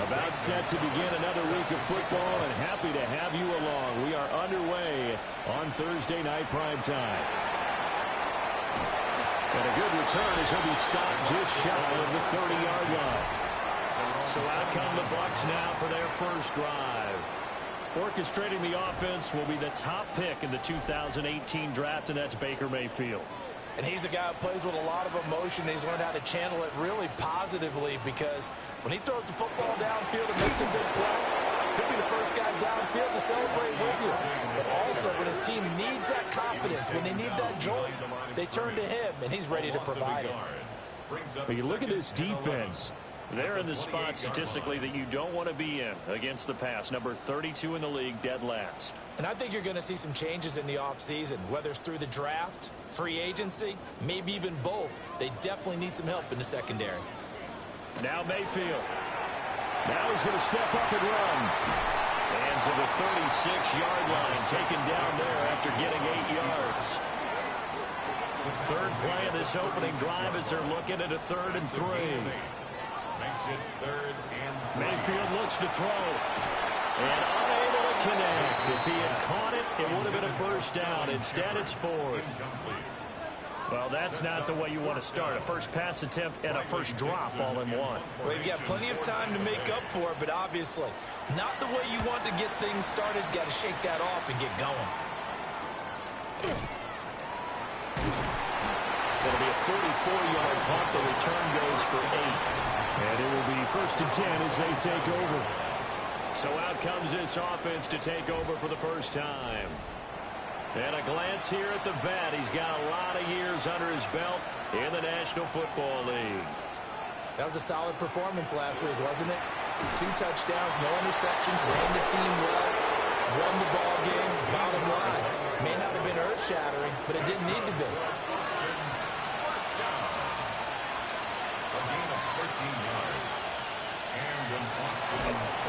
About set to begin another week of football, and happy to have you along. We are underway on Thursday night prime time. And a good return as he'll be stopped just shy of the 30-yard line. So out come the Bucs now for their first drive. Orchestrating the offense will be the top pick in the 2018 draft, and that's Baker Mayfield. And he's a guy who plays with a lot of emotion. He's learned how to channel it really positively, because when he throws the football downfield and makes a big play, he'll be the first guy downfield to celebrate with you. But also, when his team needs that confidence, when they need that jolt, they turn to him, and he's ready to provide it. When you look at this defense, they're in the spot statistically that you don't want to be in against the pass. Number 32 in the league, dead last. And I think you're going to see some changes in the offseason, whether it's through the draft, free agency, maybe even both. They definitely need some help in the secondary. Now Mayfield. Now he's going to step up and run. And to the 36-yard line, taken down there after getting 8 yards. Third play of this opening drive as they're looking at a 3rd and 3. Makes it 3rd and 3. Mayfield looks to throw. And unable to connect. If he had caught it, it would have been a first down. Instead, it's 4th. Well, that's not the way you want to start. A first pass attempt and a first drop all in one. Well, you've got plenty of time to make up for it, but obviously not the way you want to get things started. Got to shake that off and get going. It'll be a 44-yard punt. The return goes for 8. And it will be 1st and 10 as they take over. So out comes this offense to take over for the first time. And a glance here at the vet. He's got a lot of years under his belt in the National Football League. That was a solid performance last week, wasn't it? 2 touchdowns, no interceptions, ran the team well, won the ball game. Bottom line, may not have been earth-shattering, but it didn't need to be.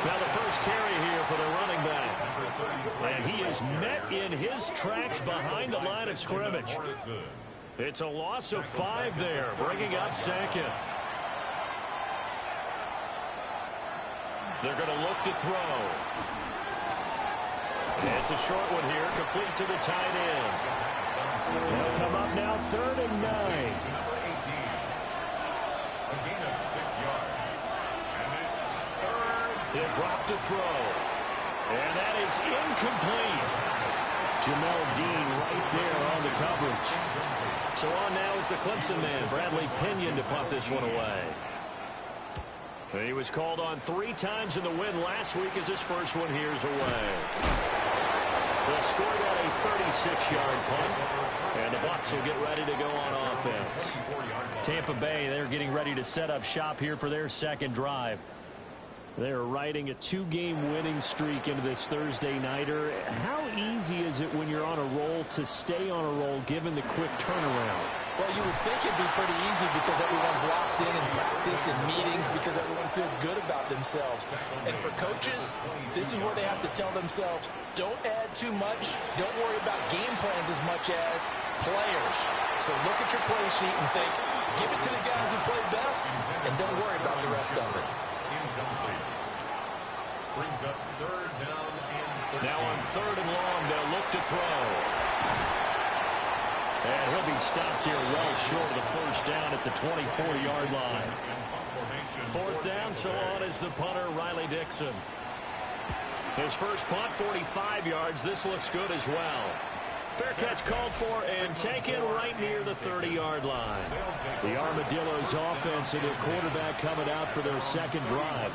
Now the first carry here for the running back. And he is met in his tracks behind the line of scrimmage. It's a loss of 5 there, bringing up 2nd. They're going to look to throw. It's a short one here, complete to the tight end. They'll come up now 3rd and 9. He'll drop to throw. And that is incomplete. Jamel Dean right there on the coverage. So on now is the Clemson man, Bradley Pinion, to punt this one away. He was called on 3 times in the win last week as his first one here's away. They'll score that a 36-yard punt. And the Bucs will get ready to go on offense. Tampa Bay, they're getting ready to set up shop here for their second drive. They're riding a 2-game winning streak into this Thursday nighter. How easy is it when you're on a roll to stay on a roll given the quick turnaround? Well, you would think it'd be pretty easy because everyone's locked in practice and meetings, because everyone feels good about themselves. And for coaches, this is where they have to tell themselves, don't add too much, don't worry about game plans as much as players. So look at your play sheet and think, give it to the guys who play best, and don't worry about the rest of it. Brings up 3rd down and 13. Now on 3rd and long, they'll look to throw. And he'll be stopped here well short of the first down at the 24-yard line. 4th down, so on is the punter, Riley Dixon. His first punt, 45 yards. This looks good as well. Fair catch called for and taken right near the 30-yard line. The Armadillos offense and their quarterback coming out for their second drive.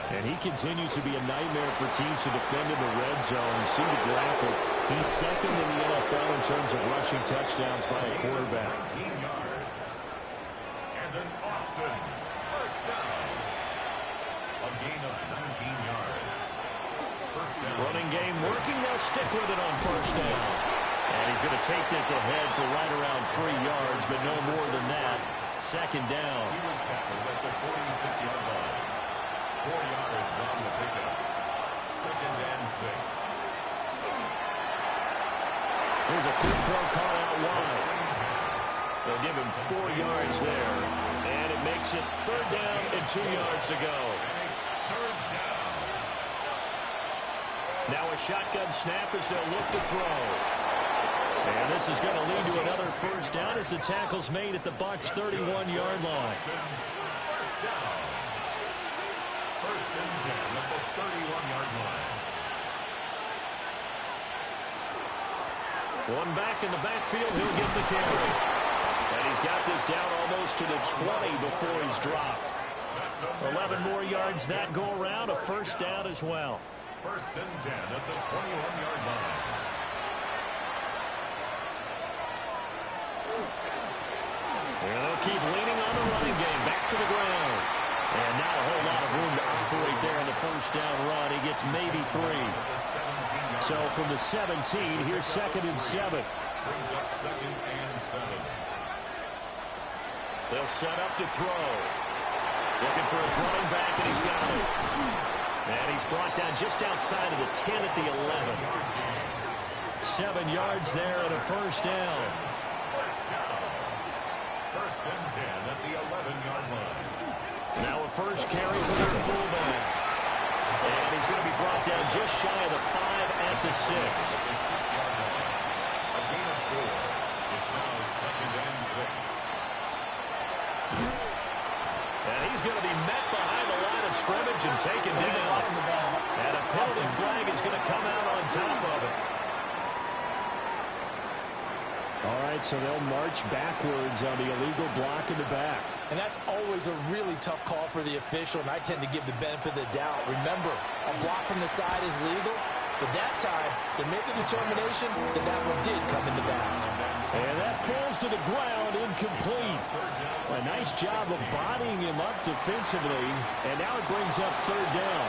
And he continues to be a nightmare for teams to defend in the red zone. You see the graphic. He's second in the NFL in terms of rushing touchdowns by a quarterback. And then Austin, first down. A gain of 19 yards. First down. Running game working. They'll stick with it on first down. And he's going to take this ahead for right around 3 yards, but no more than that. Second down. He was tackled at the 46-yard line. 4 yards on the pickup. 2nd and 6. Here's a quick throw caught out wide. They'll give him 4 yards there. And it makes it 3rd down and 2 yards to go. third down. Now a shotgun snap as they'll look to throw. And this is going to lead to another first down as the tackle's made at the Bucs' 31-yard line. First down. First and 10 at the 31-yard line. One back in the backfield, he'll get the carry. And he's got this down almost to the 20 before he's dropped. 11 more yards that go around, a first down as well. First and 10 at the 21-yard line. And they'll keep leaning on the running game. Back to the ground. And not a whole lot of room to operate there on the first down run. He gets maybe 3. So from the 17, here's 2nd and 7. Brings up 2nd and 7. They'll set up to throw. Looking for his running back, and he's got it. And he's brought down just outside of the 10 at the 11. 7 yards there and a first down. First down. First and 10 at the 11-yard line. Now a first carry for their fullback. And he's going to be brought down just shy of the 5 at the 6. The 6-yard line. A gain of 4. It's now 2nd and 6. And he's going to be met behind the line of scrimmage and taken down. And a penalty flag is going to come out on top of it. All right, so they'll march backwards on the illegal block in the back. And that's always a really tough call for the official, and I tend to give the benefit of the doubt. Remember, a block from the side is legal, but that time, they made the determination that that one did come in the back. And that falls to the ground, incomplete. A nice job of bodying him up defensively, and now it brings up 3rd down.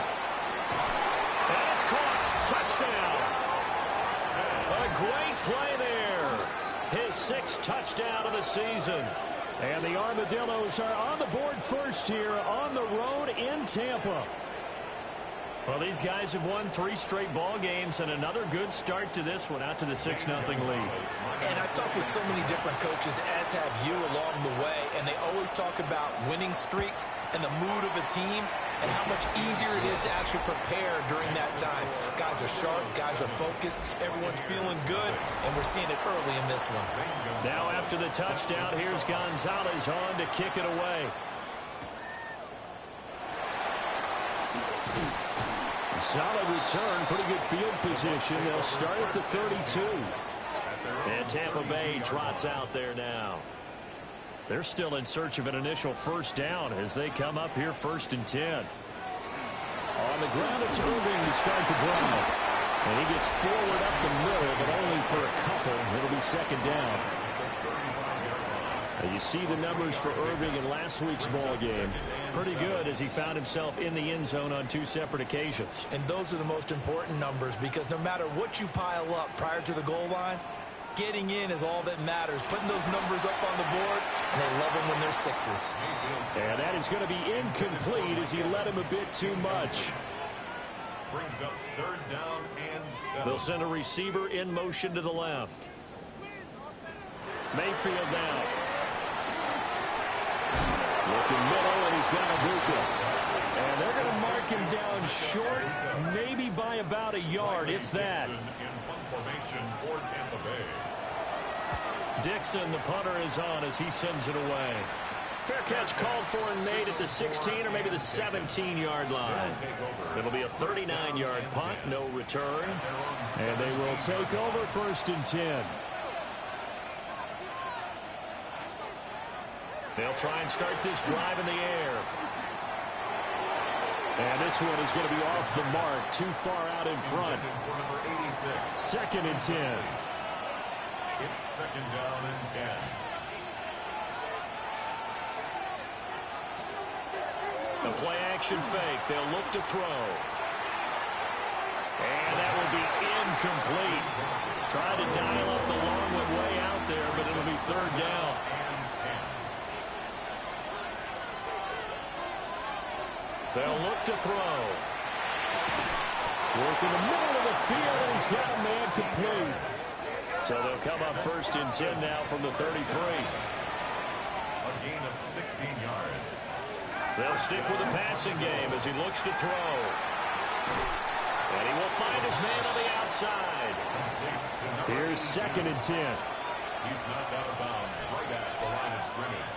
And it's caught. Touchdown. A great play there. His 6th touchdown of the season. And the Armadillos are on the board first here on the road in Tampa. Well, these guys have won 3 straight ball games and another good start to this one, out to the 6-0 lead. And I've talked with so many different coaches, as have you, along the way, and they always talk about winning streaks and the mood of a team and how much easier it is to actually prepare during that time. Guys are sharp, guys are focused, everyone's feeling good, and we're seeing it early in this one. Now after the touchdown, here's Gonzalez on to kick it away. Solid return, pretty good field position. They'll start at the 32. And Tampa Bay trots out there now. They're still in search of an initial first down as they come up here 1st and 10. On the ground, it's Irving to start the drive. And he gets forward up the middle, but only for a couple. It'll be 2nd down. And you see the numbers for Irving in last week's ball game. Pretty good as he found himself in the end zone on 2 separate occasions. And those are the most important numbers, because no matter what you pile up prior to the goal line, getting in is all that matters. Putting those numbers up on the board, and they love them when they're 6s. And that is going to be incomplete as he led him a bit too much. Brings up 3rd down and 7. They'll send a receiver in motion to the left. Mayfield now. Looking middle, and he's got Ibuka. And they're going to mark him down short, maybe by about a yard, if that. In punt formation for Tampa Bay. Dixon, the punter, is on as he sends it away. Fair catch called for and made at the 16 or maybe the 17-yard line. It'll be a 39-yard punt, no return. And they will take over 1st and 10. They'll try and start this drive in the air. And this one is going to be off the mark, too far out in front. 2nd and 10. It's 2nd down and 10. The play action fake. They'll look to throw. And that will be incomplete. Trying to dial up the long one way out there, but it'll be 3rd down. They'll look to throw. Work in the middle of the field, and he's got a man complete. So they'll come up 1st and 10 now from the 33. A gain of 16 yards. They'll stick with the passing game as he looks to throw. And he will find his man on the outside. Here's 2nd and 10. He's knocked out of bounds right at the line of scrimmage.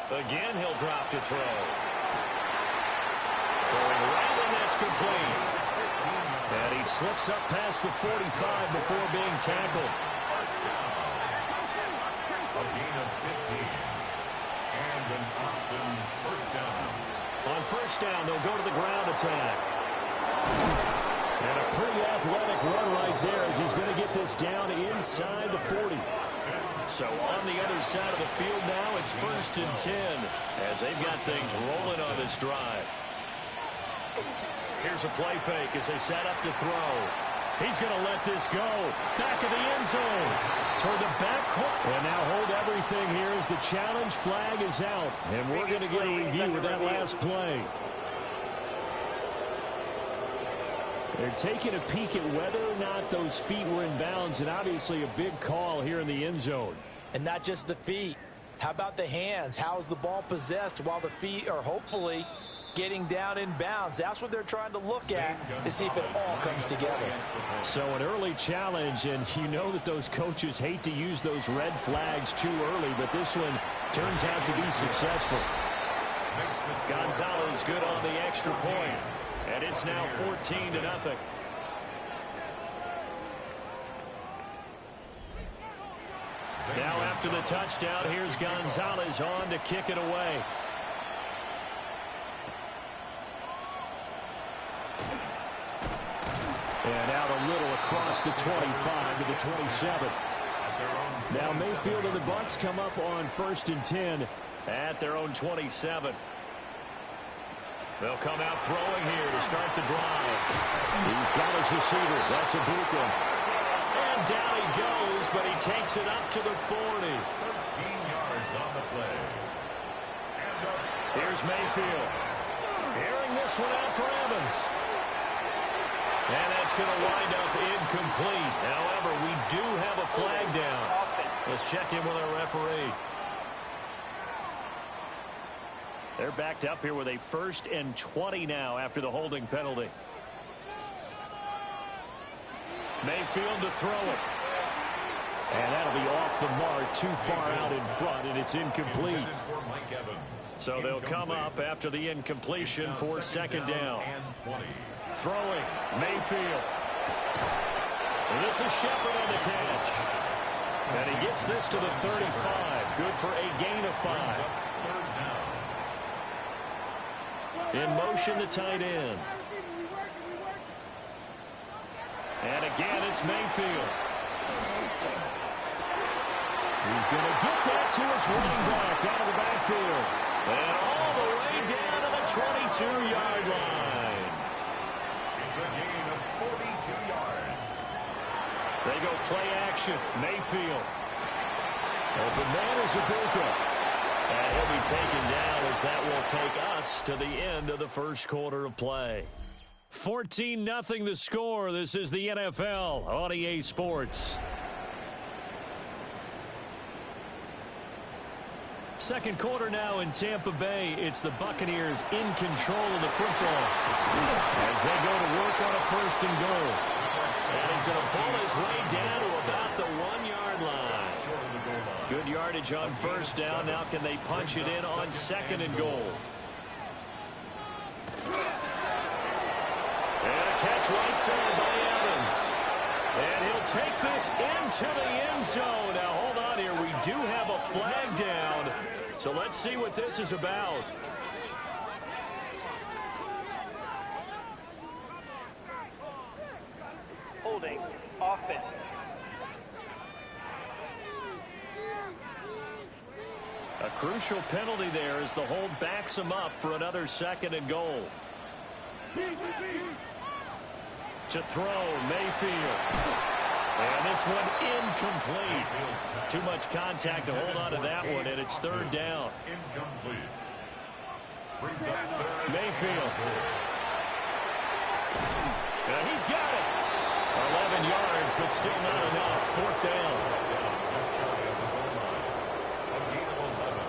Again, he'll drop to throw. Throwing right, and that's complete. And he slips up past the 45 before being tackled. First down. A gain of 15. And an Austin first down. On first down, they'll go to the ground attack. And a pretty athletic run right there as he's going to get this down inside the 40. So on the other side of the field now, it's 1st and 10 as they've got things rolling on this drive. Here's a play fake as they set up to throw. He's going to let this go. Back of the end zone. Toward the back corner. And now hold everything here as the challenge flag is out. And we're going to get a review of that last play. They're taking a peek at whether or not those feet were in bounds, and obviously a big call here in the end zone. And not just the feet. How about the hands? How's the ball possessed while the feet are hopefully getting down in bounds? That's what they're trying to look at to see if it all comes together. So an early challenge, and you know that those coaches hate to use those red flags too early, but this one turns out to be successful. Gonzalez good on the extra point. And it's now 14-0. Now after the touchdown, here's Gonzalez on to kick it away. And out a little across the 25 to the 27. Now Mayfield and the Bucks come up on 1st and 10 at their own 27. They'll come out throwing here to start the drive. He's got his receiver. That's Ibuka. And down he goes, but he takes it up to the 40. 13 yards on the play. Here's Mayfield. Airing this one out for Evans. And that's going to wind up incomplete. However, we do have a flag down. Let's check in with our referee. They're backed up here with a 1st and 20 now after the holding penalty. Mayfield to throw it. And that'll be off the mark, too far out in front, and it's incomplete. So they'll come up after the incompletion for 2nd down. Throwing, Mayfield. And this is Shepard on the catch. And he gets this to the 35. Good for a gain of 5. In motion, the tight end. And again, it's Mayfield. He's going to get that to his running back out of the backfield. And all the way down to the 22-yard line. It's a gain of 42 yards. They go play action. Mayfield. Open man is Ibuka. And he'll be taken down as that will take us to the end of the first quarter of play. 14-0 the score. This is the NFL on EA Sports. Second quarter now in Tampa Bay. It's the Buccaneers in control of the football as they go to work on a 1st and goal. And he's going to pull his way down to about the 1-yard line. Good yardage on 1st down. Now can they punch it in on 2nd and goal? And a catch right side by Evans. And he'll take this into the end zone. Now hold on here. We do have a flag down. So let's see what this is about. Holding offense. A crucial penalty there as the hold backs him up for another 2nd and goal. To throw, Mayfield. And this one incomplete. Too much contact to hold on to that one, and it's 3rd down. Incomplete. Brings up 3rd. Mayfield. And he's got it. 11 yards, but still not enough. 4th down. Just shy of the goal line. A gain of 11.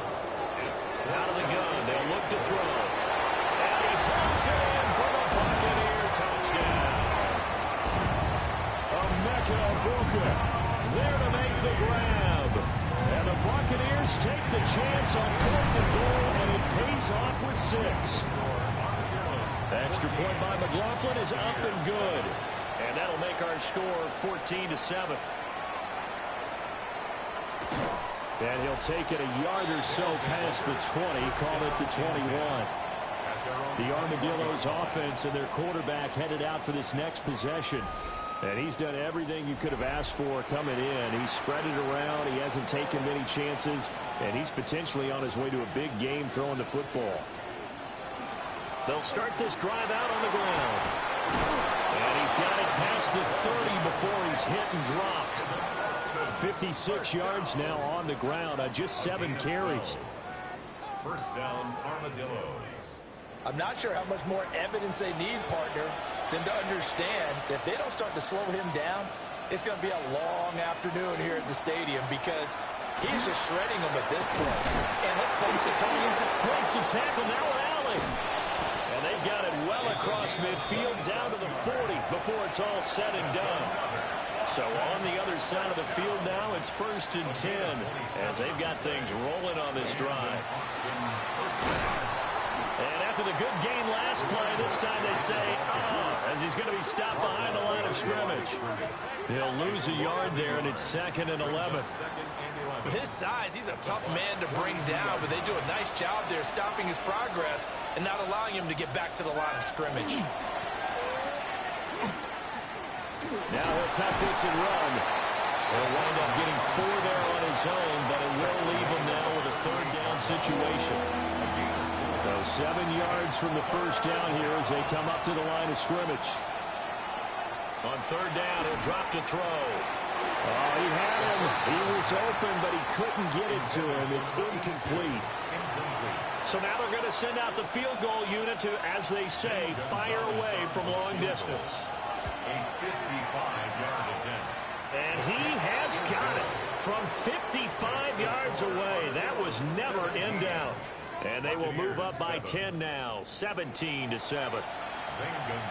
there to make the grab. And the Buccaneers take the chance on 4th and goal, and it pays off with 6. Extra point by McLaughlin is up and good. And that'll make our score 14-7. And he'll take it a yard or so past the 20, call it the 21. The Armadillos offense and their quarterback headed out for this next possession. And he's done everything you could have asked for coming in. He's spread it around. He hasn't taken many chances. And he's potentially on his way to a big game throwing the football. They'll start this drive out on the ground. And he's got it past the 30 before he's hit and dropped. 56 yards now on the ground on just 7 carries. First down, Armadillos. I'm not sure how much more evidence they need, partner, than to understand that if they don't start to slow him down, it's going to be a long afternoon here at the stadium because he's just shredding them at this point. And let's face it, coming into breaks the tackle, now an alley. And they've got it well across midfield down to the 40 before it's all said and done. So on the other side of the field now, it's 1st and 10 as they've got things rolling on this drive. And after the good gain last play, this time they say, as he's going to be stopped behind the line of scrimmage. He'll lose a yard there, and it's 2nd and 11. With his size, he's a tough man to bring down, but they do a nice job there stopping his progress and not allowing him to get back to the line of scrimmage. Now he'll tuck this and run. He'll wind up getting 4 there on his own, but it will leave him now with a 3rd down situation. So 7 yards from the first down here as they come up to the line of scrimmage. On 3rd down, he'll drop to throw. Oh, he had him. He was open, but he couldn't get it to him. It's incomplete. So now they're going to send out the field goal unit to, as they say, fire away from long distance. A 55-yard attempt. And he has got it from 55 yards away. That was never in doubt. And they will move up by 10 now, 17-7.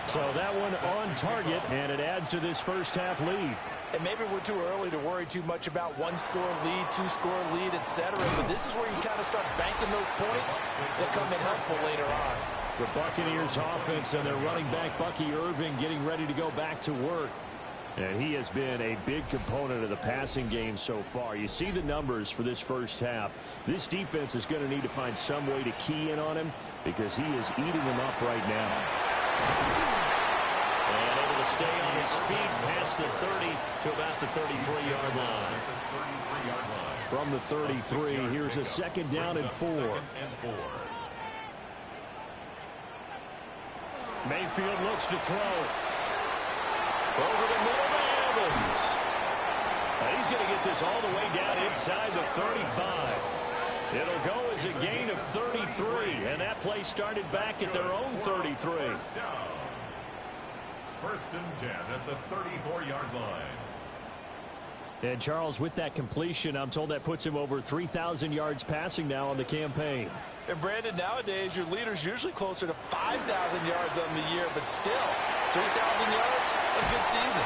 So that one on target, and it adds to this first half lead. And maybe we're too early to worry too much about 1-score lead, 2-score lead, etc. But this is where you kind of start banking those points that come in helpful later on. The Buccaneers offense and their running back, Bucky Irving, getting ready to go back to work. And he has been a big component of the passing game so far. You see the numbers for this first half. This defense is going to need to find some way to key in on him because he is eating them up right now. And able to stay on his feet past the 30 to about the 33-yard line. From the 33, here's a 2nd down and 4. Mayfield looks to throw. Over the middle to Evans. Now he's going to get this all the way down inside the 35. It'll go as a gain of 33, and that play started back at their own 33. First and 10 at the 34-yard line. And Charles, with that completion, I'm told that puts him over 3,000 yards passing now on the campaign. And Brandon, nowadays your leader's usually closer to 5,000 yards on the year, but still 3,000 yards, a good season.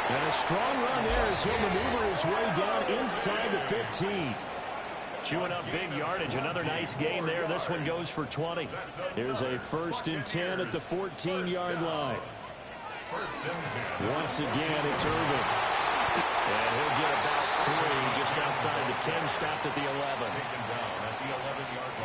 And a strong run there as he'll maneuver his way down inside the 15. Chewing up big yardage. Another nice gain there. This one goes for 20. Here's a 1st and 10 at the 14-yard line. Once again, it's Irvin. And he'll get about 3 just outside the 10, stopped at the 11.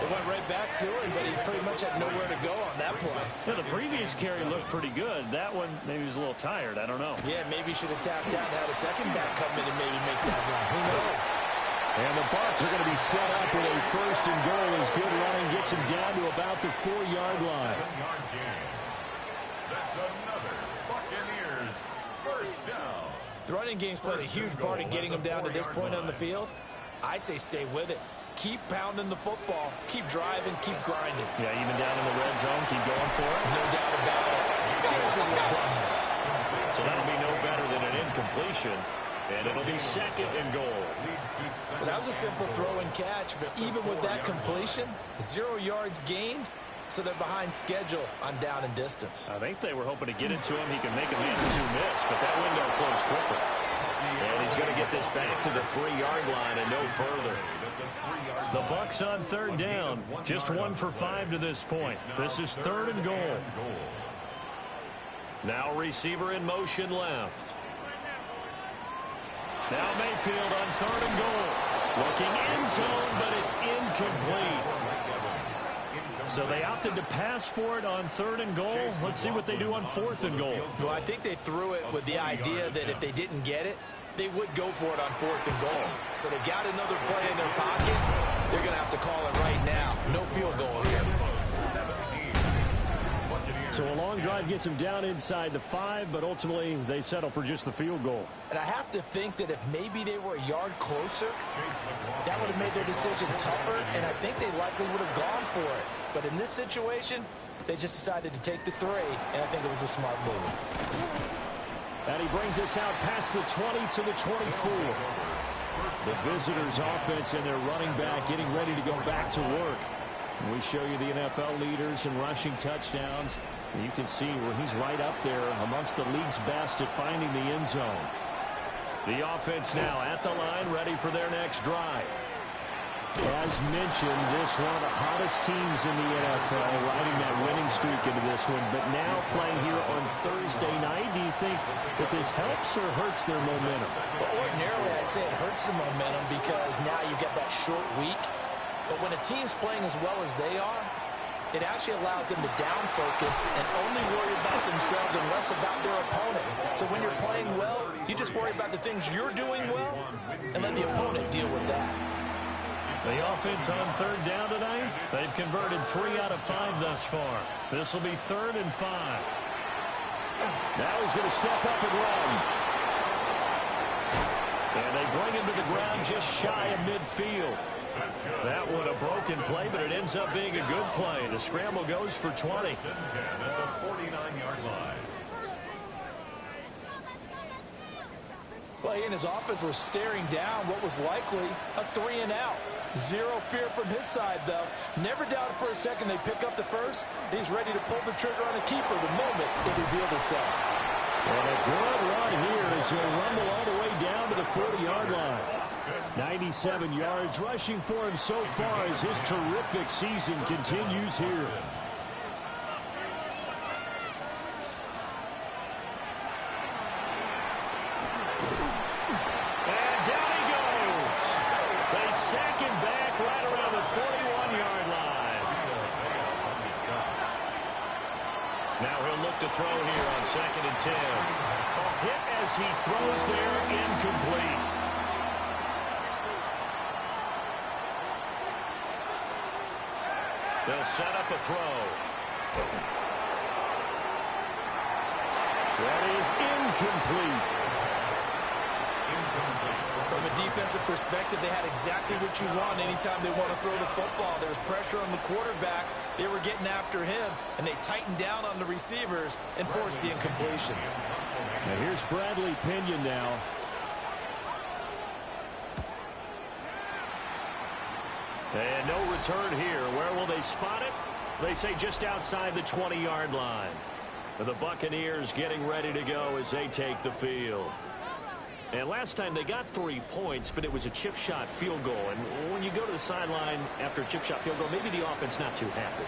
It went right back to him, but he pretty much had nowhere to go on that play. Yeah, the previous carry looked pretty good. That one, maybe he was a little tired. I don't know. Yeah, maybe he should have tapped out and had a second back come in and maybe make that run. Who knows? And the Bucs are going to be set up with a 1st and goal as good running gets him down to about the 4-yard line. That's another Buccaneers first down. The running game's played a huge part in getting him down to this point on the field. I say stay with it. Keep pounding the football. Keep driving. Keep grinding. Yeah, even down in the red zone, keep going for it. No doubt about it. There's what we're playing. So that'll be no better than an incompletion. And it'll be 2nd and goal. Well, that was a simple throw and catch, but even with that completion, 0 yards gained, so they're behind schedule on down and distance. I think they were hoping to get it to him. He can make a man or two miss, but that window closed quickly. And get this back to the 3-yard line and no further. The Bucs on third down. Just 1 for 5 to this point. This is 3rd and goal. Now receiver in motion left. Now Mayfield on 3rd and goal. Looking end zone, but it's incomplete. So they opted to pass for it on 3rd and goal. Let's see what they do on 4th and goal. Well, I think they threw it with the idea that if they didn't get it, they would go for it on 4th and goal. So they got another play in their pocket. They're going to have to call it right now. No field goal here. So a long drive gets them down inside the 5, but ultimately they settle for just the field goal. And I have to think that if maybe they were a yard closer, that would have made their decision tougher, and I think they likely would have gone for it. But in this situation, they just decided to take the 3, and I think it was a smart move. And he brings us out past the 20 to the 24. The visitors' offense and their running back getting ready to go back to work. We show you the NFL leaders in rushing touchdowns. And you can see where he's right up there amongst the league's best at finding the end zone. The offense now at the line, ready for their next drive. As mentioned, this one of the hottest teams in the NFL, riding that winning streak into this one. But now playing here on Thursday night, do you think that this helps or hurts their momentum? Well, ordinarily, I'd say it hurts the momentum because now you get that short week. But when a team's playing as well as they are, it actually allows them to down focus and only worry about themselves and less about their opponent. So when you're playing well, you just worry about the things you're doing well and let the opponent deal with that. The offense on 3rd down tonight, they've converted 3 out of 5 thus far. This will be 3rd and 5. Now he's going to step up and run. And they bring him to the ground just shy of midfield. That one a broken play, but it ends up being a good play. The scramble goes for 20. At the 49-yard line. Well, he and his offense were staring down what was likely a 3 and out. Zero fear from his side, though. Never doubted for a second they pick up the first. He's ready to pull the trigger on a keeper the moment it revealed itself. And a good run here as he'll rumble all the way down to the 40-yard line. 97 yards rushing for him so far as his terrific season continues here. And down he goes. They sack him back right around the 41-yard line. Now he'll look to throw here on 2nd and 10. A hit as he throws there, incomplete. They'll set up a throw. That is incomplete. From a defensive perspective, they had exactly what you want anytime they want to throw the football. There's pressure on the quarterback. They were getting after him, and they tightened down on the receivers and forced the incompletion. And here's Bradley Pinion now. And no return here. Where will they spot it? They say just outside the 20-yard line. The Buccaneers getting ready to go as they take the field. And last time they got 3 points, but it was a chip shot field goal. And when you go to the sideline after a chip shot field goal, maybe the offense not too happy.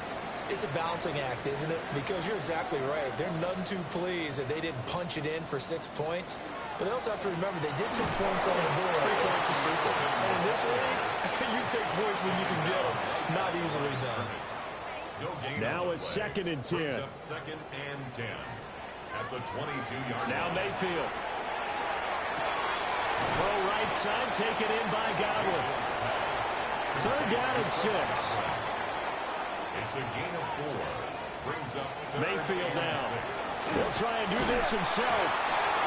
It's a balancing act, isn't it? Because you're exactly right. They're none too pleased that they didn't punch it in for 6 points. But they also have to remember they did put points on the board. 3 points is 3 points. And in this league, you take points when you can get them. Not easily done. Now it's 2nd and 10. 2nd and 10. At the 22-yard line. Now Mayfield. Throw right side, taken in by Godwin. 3rd down and 6. It's a gain of 4. Brings up Mayfield now. He'll try and do this himself.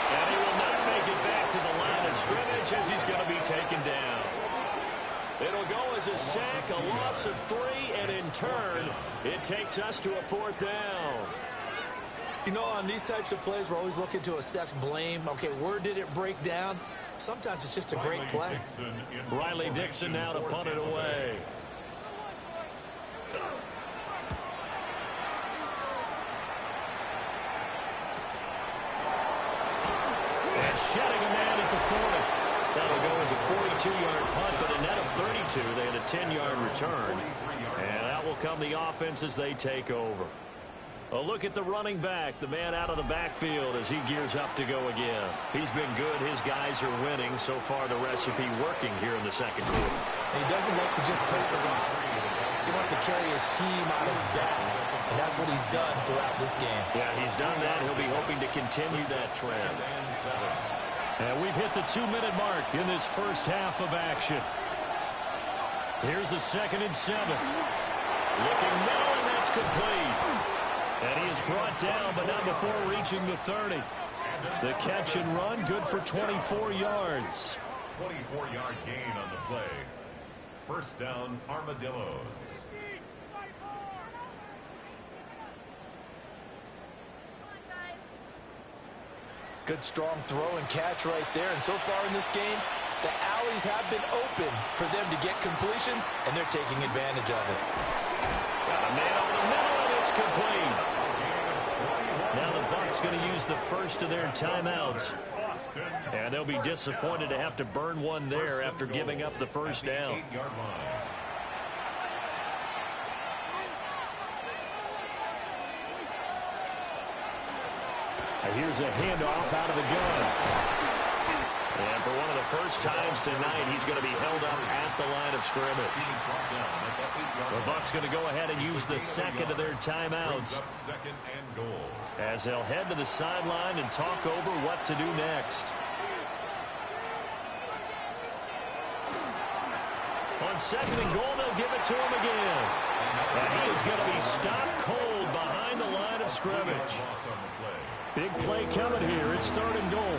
And he will not make it back to the line of scrimmage as he's going to be taken down. It'll go as a sack, a loss of 3, and in turn, it takes us to a 4th down. You know, on these types of plays, we're always looking to assess blame. Okay, where did it break down? Sometimes it's just a great play. Riley Dixon now to punt it away. And shedding a man at the 40. That'll go as a 42-yard punt, but a net of 32. They had a 10-yard return. And that will come the offense as they take over. A look at the running back, the man out of the backfield as he gears up to go again. He's been good. His guys are winning. So far, the recipe working here in the second quarter. He doesn't like to just tote the rock. He wants to carry his team on his back, and that's what he's done throughout this game. Yeah, he's done that. He'll be hoping to continue that trend. And we've hit the 2-minute mark in this first half of action. Here's a 2nd and 7. Looking middle, and that's complete. And he is brought down, but not before reaching the 30. The catch and run, good for 24 yards. 24-yard gain on the play. First down, Armadillos. Good strong throw and catch right there. And so far in this game, the alleys have been open for them to get completions, and they're taking advantage of it. Got a man over the middle, and it's complete. Now the Bucs going to use the first of their timeouts. And they'll be disappointed to have to burn one there after giving up the first down. Here's a handoff out of the gun. And for one of the first times tonight, he's going to be held up at the line of scrimmage. The Bucs going to go ahead and use the second of their timeouts as they'll head to the sideline and talk over what to do next. On 2nd and goal, they'll give it to him again. And he is going to be stopped cold behind the line of scrimmage. Big play coming here. It's 3rd and goal.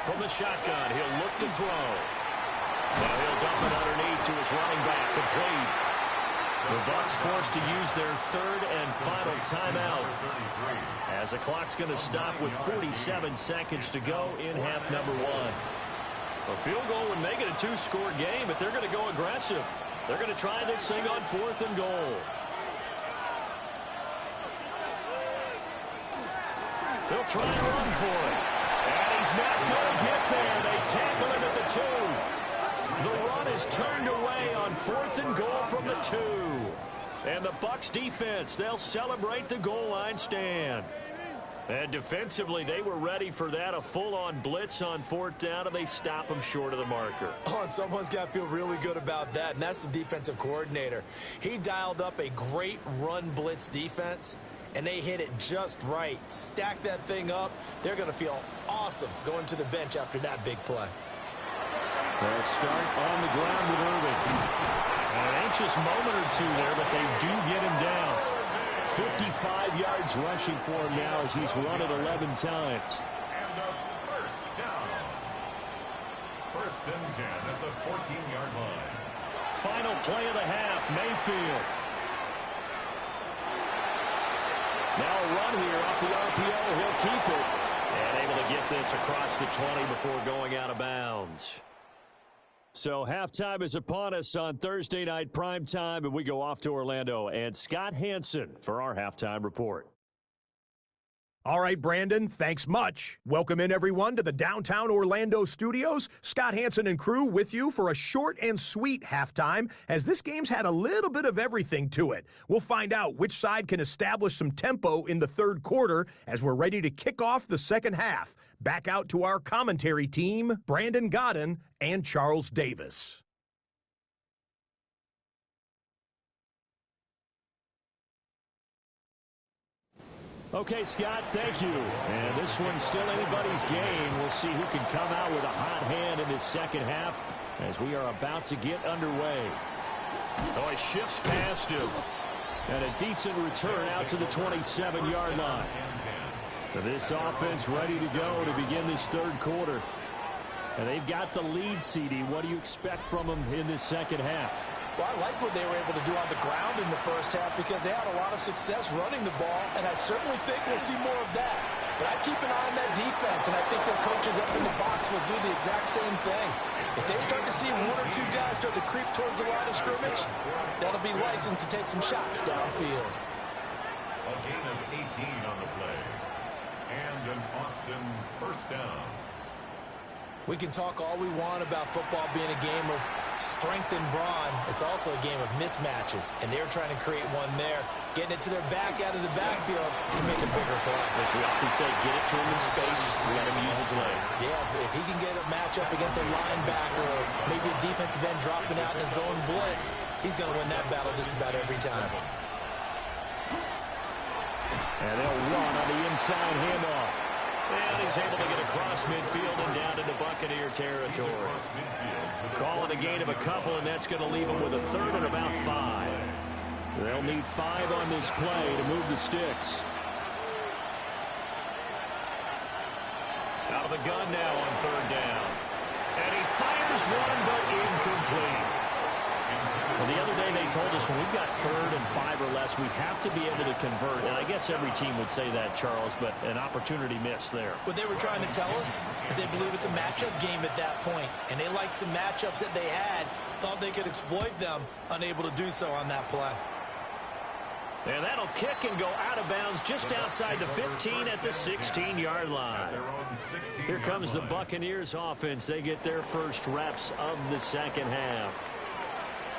From the shotgun, he'll look to throw. Now he'll dump it underneath to his running back, complete. The Bucs forced to use their 3rd and final timeout, as the clock's going to stop with 47 seconds to go in half number 1. A field goal would make it a 2-score game, but they're going to go aggressive. They're going to try this thing on 4th and goal. They'll try and run for it. And he's not going to get there. They tackle him at the 2. The run is turned away on 4th and goal from the 2. And the Bucs defense, they'll celebrate the goal line stand. And defensively, they were ready for that, a full-on blitz on 4th down, and they stop him short of the marker. Oh, and someone's got to feel really good about that, and that's the defensive coordinator. He dialed up a great run blitz defense, and they hit it just right. Stack that thing up. They're going to feel awesome going to the bench after that big play. They'll start on the ground with Irving. An anxious moment or two there, but they do get him down. 55 yards rushing for him now as he's run it 11 times. And a first down. 1st and 10 at the 14-yard line. Final play of the half, Mayfield. Now a run here off the RPO. He'll keep it. And able to get this across the 20 before going out of bounds. So halftime is upon us on Thursday night primetime, and we go off to Orlando. And Scott Hansen for our halftime report. All right, Brandon, thanks much. Welcome in, everyone, to the downtown Orlando studios. Scott Hansen and crew with you for a short and sweet halftime, as this game's had a little bit of everything to it. We'll find out which side can establish some tempo in the 3rd quarter as we're ready to kick off the 2nd half. Back out to our commentary team, Brandon Godden and Charles Davis. Okay, Scott, thank you. And this one's still anybody's game. We'll see who can come out with a hot hand in this second half as we are about to get underway. Oh, he shifts past him. And a decent return out to the 27-yard line. So this offense ready to go to begin this 3rd quarter. And they've got the lead, CD. What do you expect from them in this second half? Well, I like what they were able to do on the ground in the first half because they had a lot of success running the ball, and I certainly think we'll see more of that. But I keep an eye on that defense, and I think their coaches up in the box will do the exact same thing. If they start to see 1 or 2 guys start to creep towards the line of scrimmage, that'll be licensed to take some shots downfield. A gain of 18 on the play. first down. We can talk all we want about football being a game of strength and brawn. It's also a game of mismatches, and they're trying to create one there, getting it to their back out of the backfield to make a bigger play. As we often say, get it to him in space, let him use his leg. Yeah, if he can get a matchup against a linebacker or maybe a defensive end dropping out in a zone blitz, he's going to win that battle just about every time. And they'll run on the inside handoff. And he's able to get across midfield and down into Buccaneer territory. Calling a gain of a couple, and that's going to leave him with a third and about 5. They'll need 5 on this play to move the sticks. Out of the gun now on third down. And he fires one, but incomplete. Well, the other day they told us when we've got 3rd and 5 or less, we have to be able to convert. And I guess every team would say that, Charles, but an opportunity missed there. What they were trying to tell us is they believe it's a matchup game at that point, and they liked some matchups that they had, thought they could exploit them, unable to do so on that play. And that'll kick and go out of bounds just outside the 15 at the 16-yard line. Here comes the Buccaneers offense. They get their first reps of the second half.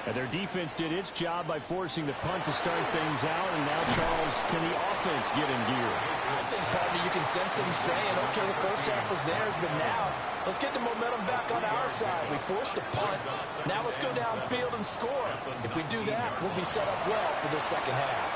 And their defense did its job by forcing the punt to start things out. And now, Charles, can the offense get in gear? I think, partner, you can sense them saying, okay, the first half was theirs, but now let's get the momentum back on our side. We forced a punt. Now let's go downfield and score. If we do that, we'll be set up well for the second half.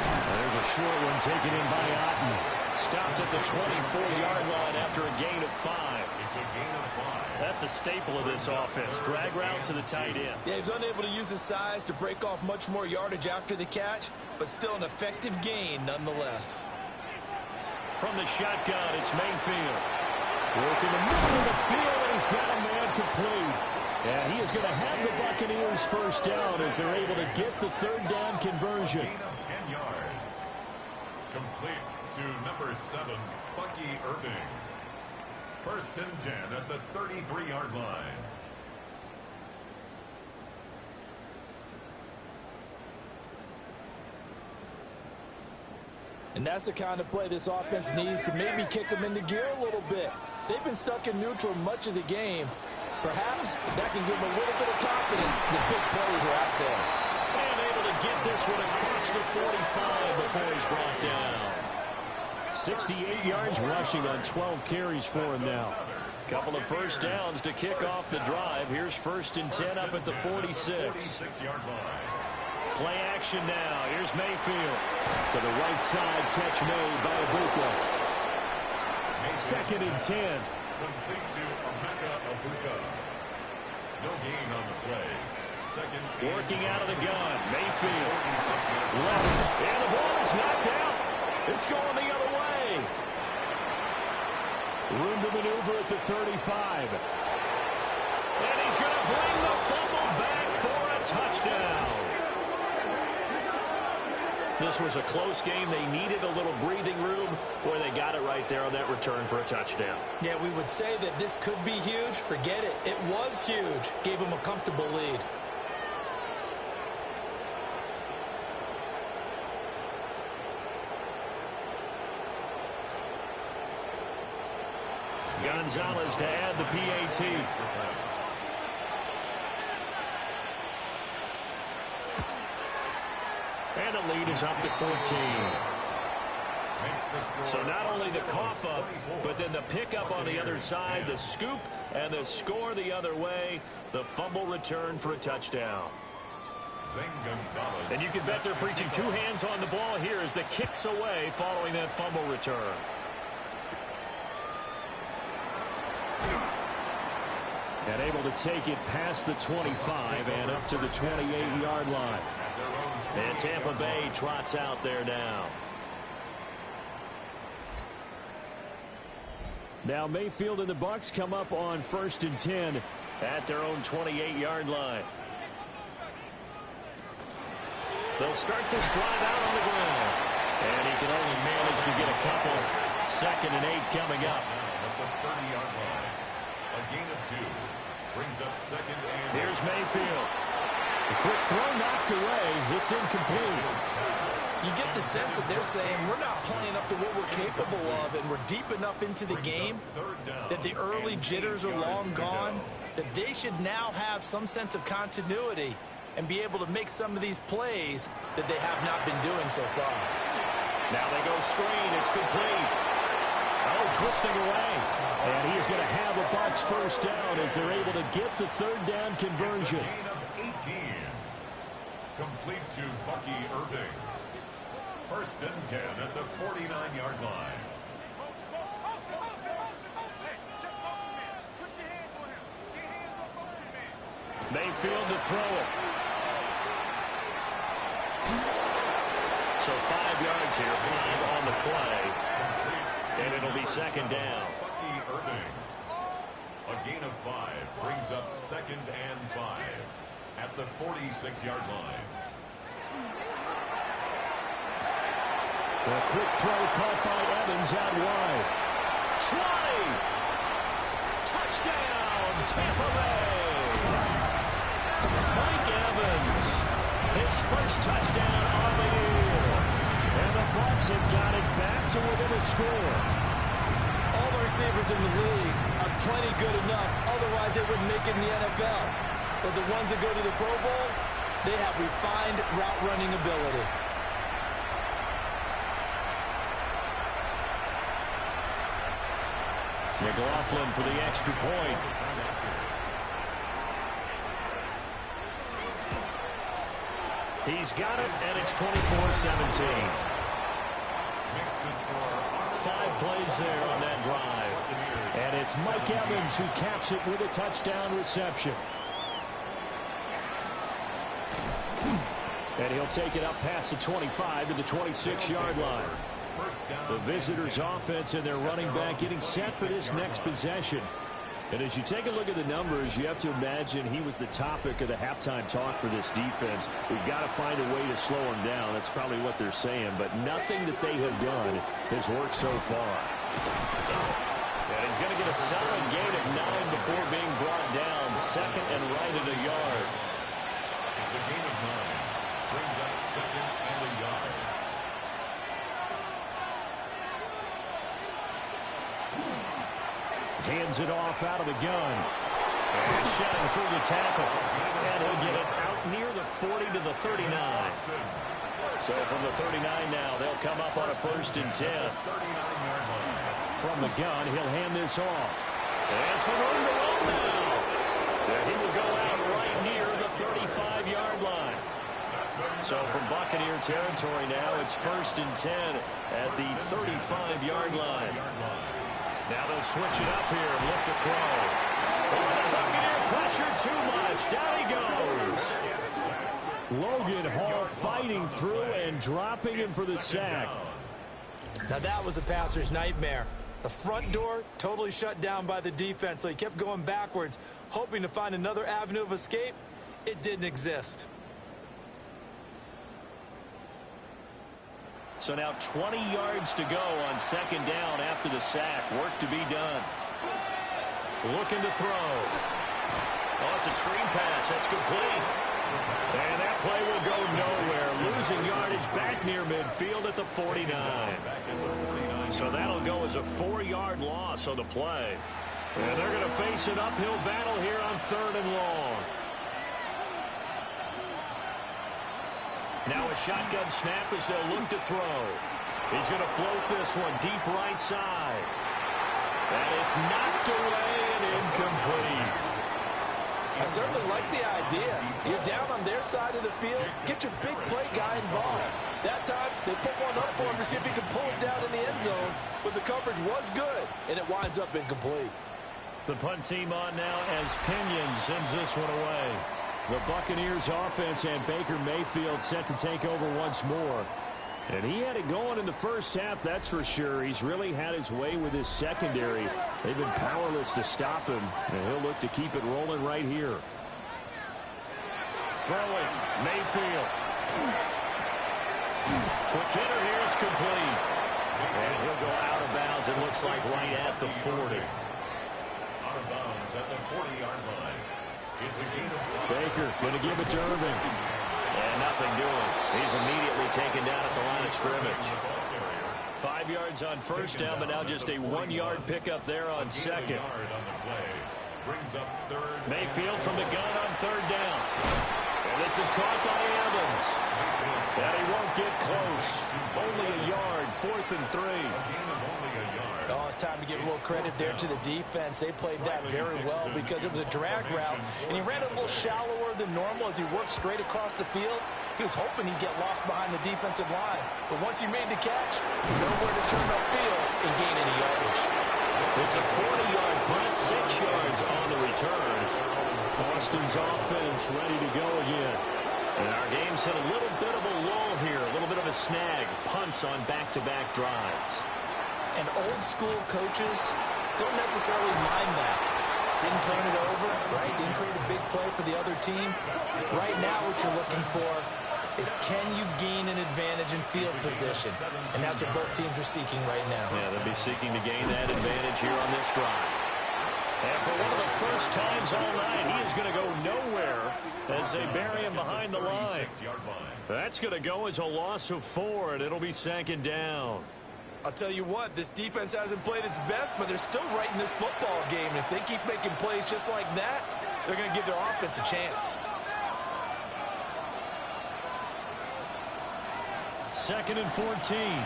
There's a short one taken in by Otten. Stopped at the 24-yard line after a gain of 5. It's a gain of 5. That's a staple of this offense. Drag route to the tight end. Yeah, he's unable to use his size to break off much more yardage after the catch, but still an effective gain nonetheless. From the shotgun, it's Mayfield. Working the middle of the field, and he's got a man complete. And he is going to have the Buccaneers first down as they're able to get the third down conversion. Gain of 10 yards. Complete to number 7, Bucky Irving. First and 10 at the 33-yard line. And that's the kind of play this offense needs to maybe kick them into gear a little bit. They've been stuck in neutral much of the game. Perhaps that can give them a little bit of confidence. The big plays are out there. And able to get this one across the 45 before he's brought down. 68 yards rushing on 12 carries for him now. Couple of first downs to kick off the drive. Here's first and 10 up at the 46. Play action now. Here's Mayfield. To the right side, catch made by Abuka. Second and 10. Complete to Abuka. No gain on the play. Second. Working out of the gun. Mayfield. Left. And the ball is knocked out. It's going the other way. Room to maneuver at the 35. And he's going to bring the fumble back for a touchdown. This was a close game. They needed a little breathing room, where they got it right there on that return for a touchdown. Yeah, we would say that this could be huge. Forget it. It was huge. Gave them a comfortable lead. Gonzalez to add the PAT. And the lead is up to 14. So not only the cough up, but then the pickup on the other side, the scoop, and the score the other way. The fumble return for a touchdown. And you can bet they're preaching 2 hands on the ball here as the kicks away following that fumble return. And able to take it past the 25 and up to the 28-yard line. And Tampa Bay trots out there now. Now Mayfield and the Bucs come up on first and 10 at their own 28-yard line. They'll start this drive out on the ground. And he can only manage to get a couple. Second and 8 coming up. At the 30-yard line. A gain of 2. Brings up second and... Here's Mayfield. The quick throw knocked away. It's incomplete. You get the sense that they're saying we're not playing up to what we're capable of, and we're deep enough into the game that the early jitters are long gone, that they should now have some sense of continuity and be able to make some of these plays that they have not been doing so far. Now they go screen. It's complete. Oh, twisting away. And he's going to have a Bucs first down as they're able to get the third down conversion. Gain of 18. Complete to Bucky Irving. First and 10 at the 49-yard line. Mayfield to throw it. So 5 yards here, 5 on the play. And it'll be second down. Bucky Irving. A gain of 5 brings up second and 5 at the 46-yard line. A quick throw caught by Evans out wide. Try! Touchdown, Tampa Bay! Mike Evans, his first touchdown on the year. And the Bucs have got it back to within a score. All the receivers in the league are plenty good enough, otherwise they wouldn't make it in the NFL. But the ones that go to the Pro Bowl, they have refined route running ability. McLaughlin for the extra point. He's got it, and it's 24-17. 5 plays there on that drive. And it's Mike Evans who caps it with a touchdown reception. And he'll take it up past the 25 to the 26-yard line. The visitors' offense and their running back getting set for this next possession. And as you take a look at the numbers, you have to imagine he was the topic of the halftime talk for this defense. We've got to find a way to slow him down. That's probably what they're saying. But nothing that they have done has worked so far. And he's going to get a solid gain of 9 before being brought down. Second and right at a yard. It's a gain of 9. Brings up second and a yard. Hands it off out of the gun. And shedding through the tackle. And he'll get it out near the 40 to the 39. So from the 39 now, they'll come up on a first and 10. From the gun, he'll hand this off. And some room to run now. And he will go out right near the 35-yard line. So from Buccaneer territory now, it's first and 10 at the 35-yard line. Now they'll switch it up here and look to throw. Oh, Buccaneer pressure too much. Down he goes. Logan Hall fighting through and dropping him for the sack. Now that was a passer's nightmare. The front door totally shut down by the defense, so he kept going backwards, hoping to find another avenue of escape. It didn't exist. So now 20 yards to go on second down after the sack. Work to be done. Looking to throw. Oh, it's a screen pass. That's complete. And that play will go nowhere. Losing yardage back near midfield at the 49. So that'll go as a 4-yard loss on the play. And they're going to face an uphill battle here on third and long. Now a shotgun snap as they'll look to throw. He's going to float this one deep right side. And it's knocked away and incomplete. I certainly like the idea. You're down on their side of the field. Get your big play guy involved. That time, they put one up for him to see if he could pull it down in the end zone. But the coverage was good, and it winds up incomplete. The punt team on now as Pinion sends this one away. The Buccaneers offense and Baker Mayfield set to take over once more. And he had it going in the first half, that's for sure. He's really had his way with his secondary. They've been powerless to stop him, and he'll look to keep it rolling right here. Throwing, Mayfield. Quick hitter here, it's complete. And he'll go out of bounds, it looks like right at the 40. Out of bounds at the 40-yard line. It's a gain of 4. Baker going to give it to Irving. And nothing doing. He's immediately taken down at the line of scrimmage. 5 yards on first down, but now just a 1-yard pickup there on second. Mayfield from the gun on third down. And this is caught by Evans. And he won't get close. Only a yard, 4th and 3. Oh, it's time to give a little credit there to the defense. They played that very well because it was a drag route, and he ran a little shallower than normal as he worked straight across the field. He was hoping he'd get lost behind the defensive line, but once he made the catch, nowhere to turn upfield and gain any yardage. It's a 40-yard punt, 6 yards on the return. Austin's offense ready to go again. And our game's hit a little bit of a lull here, a little bit of a snag. Punts on back-to-back drives. And old-school coaches don't necessarily mind that. Didn't turn it over, right? Didn't create a big play for the other team. Right now what you're looking for is can you gain an advantage in field position? And that's what both teams are seeking right now. Yeah, they'll be seeking to gain that advantage here on this drive. And for one of the first times all night, he is going to go nowhere as they bury him behind the line. That's going to go as a loss of 4, and it'll be 2nd down. I'll tell you what, this defense hasn't played its best, but they're still right in this football game. And if they keep making plays just like that, they're going to give their offense a chance. 2nd and 14.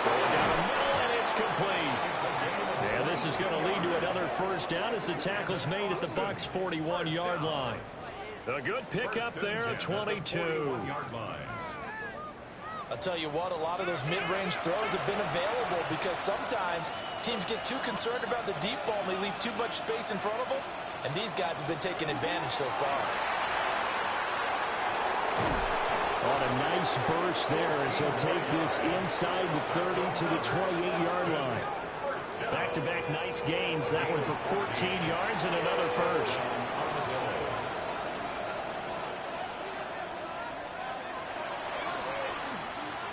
Going down the middle, and it's complete. And this is going to lead to another first down as the tackle's made at the Bucs' 41-yard line. A good pickup there at 22. I'll tell you what, a lot of those mid-range throws have been available because sometimes teams get too concerned about the deep ball and they leave too much space in front of them, and these guys have been taking advantage so far. On a nice burst there as he'll take this inside the 30 to the 28-yard line. Back-to-back nice gains, that one for 14 yards and another first.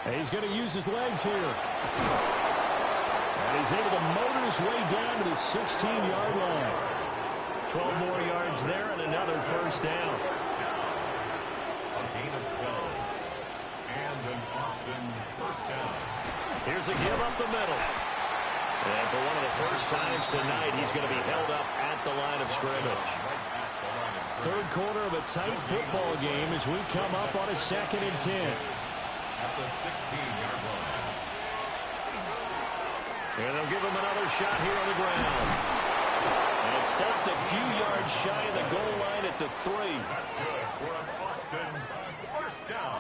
And he's going to use his legs here. And he's able to motor his way down to the 16-yard line. 12 more yards there and another first down. A gain of 12. And an Austin first down. Here's a give up the middle. And for one of the first times tonight, he's going to be held up at the line of scrimmage. Third quarter of a tight football game as we come up on a 2nd and 10. At the 16-yard line. And they'll give him another shot here on the ground. And it stopped a few yards shy of the goal line at the 3. That's good for an Austin first down.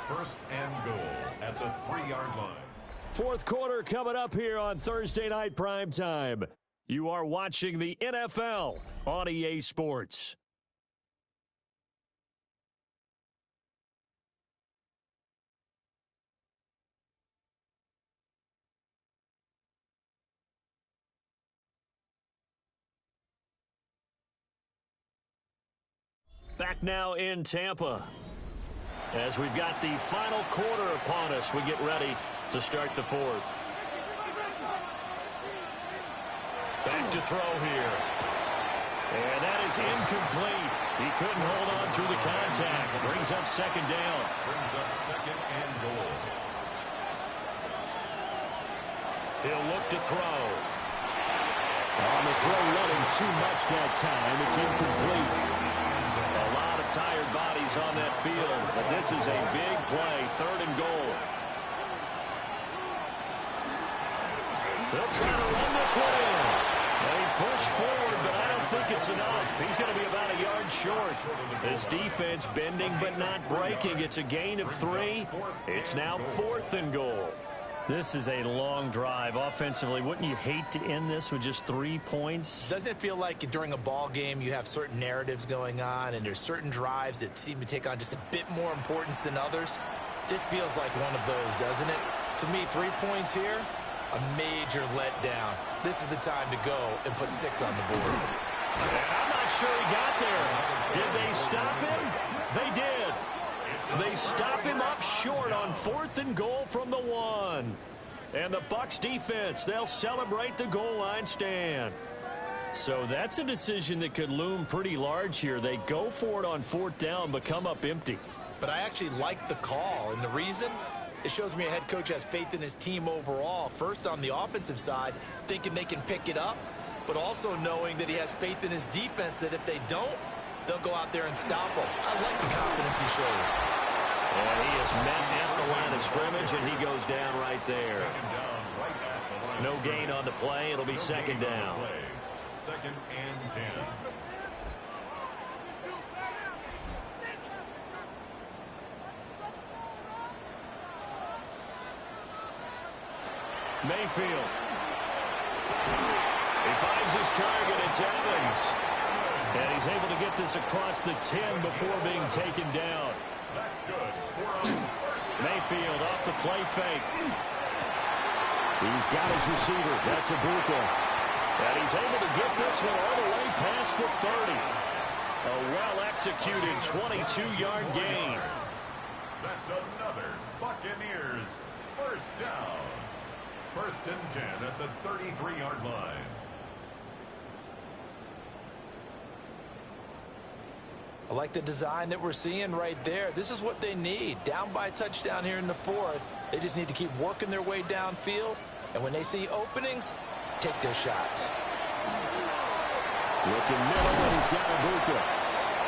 First and goal at the 3-yard line. Fourth quarter coming up here on Thursday Night Primetime. You are watching the NFL on EA Sports. Back now in Tampa as we've got the final quarter upon us. We get ready to start the 4th. Back to throw here. And that is incomplete. He couldn't hold on through the contact. Brings up 2nd down. Brings up 2nd and goal. He'll look to throw. On the throw, running too much that time. It's incomplete. A lot of tired bodies on that field, but this is a big play, 3rd and goal. They'll try to run this one in. They push forward, but I don't think it's enough. He's going to be about a yard short. This defense bending but not breaking. It's a gain of 3. It's now 4th and goal. This is a long drive offensively. Wouldn't you hate to end this with just 3 points? Doesn't it feel like during a ball game you have certain narratives going on and there's certain drives that seem to take on just a bit more importance than others? This feels like one of those, doesn't it? To me, 3 points here, a major letdown. This is the time to go and put 6 on the board. I'm not sure he got there. Did they stop him? They did. They stop him up short on 4th and goal from the 1. And the Bucs defense, they'll celebrate the goal line stand. So that's a decision that could loom pretty large here. They go for it on 4th down, but come up empty. But I actually like the call, and the reason? It shows me a head coach has faith in his team overall. First, on the offensive side, thinking they can pick it up, but also knowing that he has faith in his defense that if they don't, they'll go out there and stop them. I like the confidence he showed. And he is met at the line of scrimmage, and he goes down right there. No gain on the play. It'll be 2nd down. 2nd and 10. Mayfield. He finds his target. It's Evans. And he's able to get this across the 10 before being taken down. That's good. Mayfield off the play fake. He's got his receiver. That's Ibuka. And he's able to get this one all the way past the 30. A well-executed 22-yard gain. That's another Buccaneers first down. 1st and 10 at the 33-yard line. I like the design that we're seeing right there. This is what they need. Down by a touchdown here in the 4th. They just need to keep working their way downfield. And when they see openings, take their shots. Looking middle, and he's got Ibuka.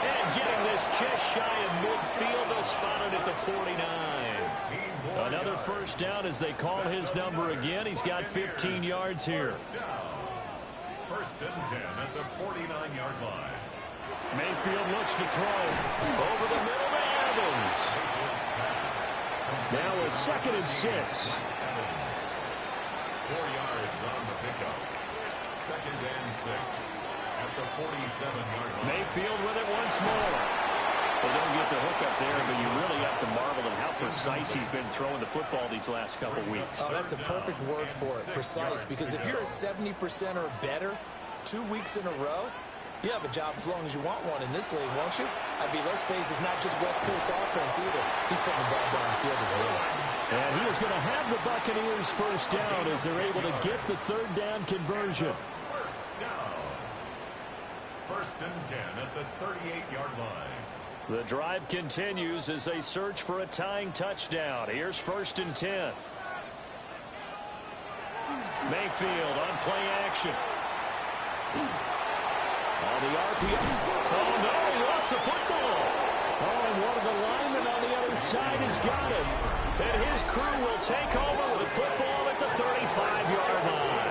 And getting this just shy of midfield, they'll spot it at the 49. Another 1st down as they call his number again. He's got 15 yards here. 1st and 10 at the 49-yard line. Mayfield looks to throw. Over the middle to Evans. Now a 2nd and 6. 4 yards on the pickup. 2nd and 6 at the 47-yard line. Mayfield with it once more. They don't get the hook up there, but you really have to marvel at how precise he's been throwing the football these last couple weeks. Oh, that's the perfect word for it, precise, because if you're at 70% or better 2 weeks in a row, you have a job as long as you want one in this league, won't you? I mean, let's face it, it's not just West Coast offense either. He's putting the ball downfield as well. And he is going to have the Buccaneers 1st down as they're able to get the 3rd down conversion. 1st down. 1st and 10 at the 38-yard line. The drive continues as they search for a tying touchdown. Here's 1st and 10. Mayfield on play action. On the RPO. Oh, no, he lost the football. Oh, and one of the linemen on the other side has got it. And his crew will take over with the football at the 35-yard line.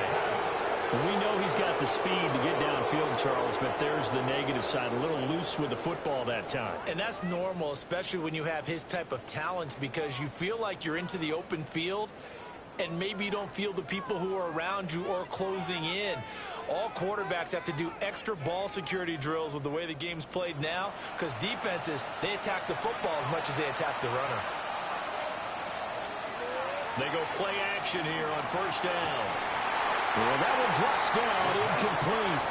We know he's got the speed to get downfield, Charles, but there's the negative side. A little loose with the football that time. And that's normal, especially when you have his type of talents, because you feel like you're into the open field, and maybe you don't feel the people who are around you or closing in. All quarterbacks have to do extra ball security drills with the way the game's played now, because defenses, they attack the football as much as they attack the runner. They go play action here on 1st down. Well, that one drops down, incomplete.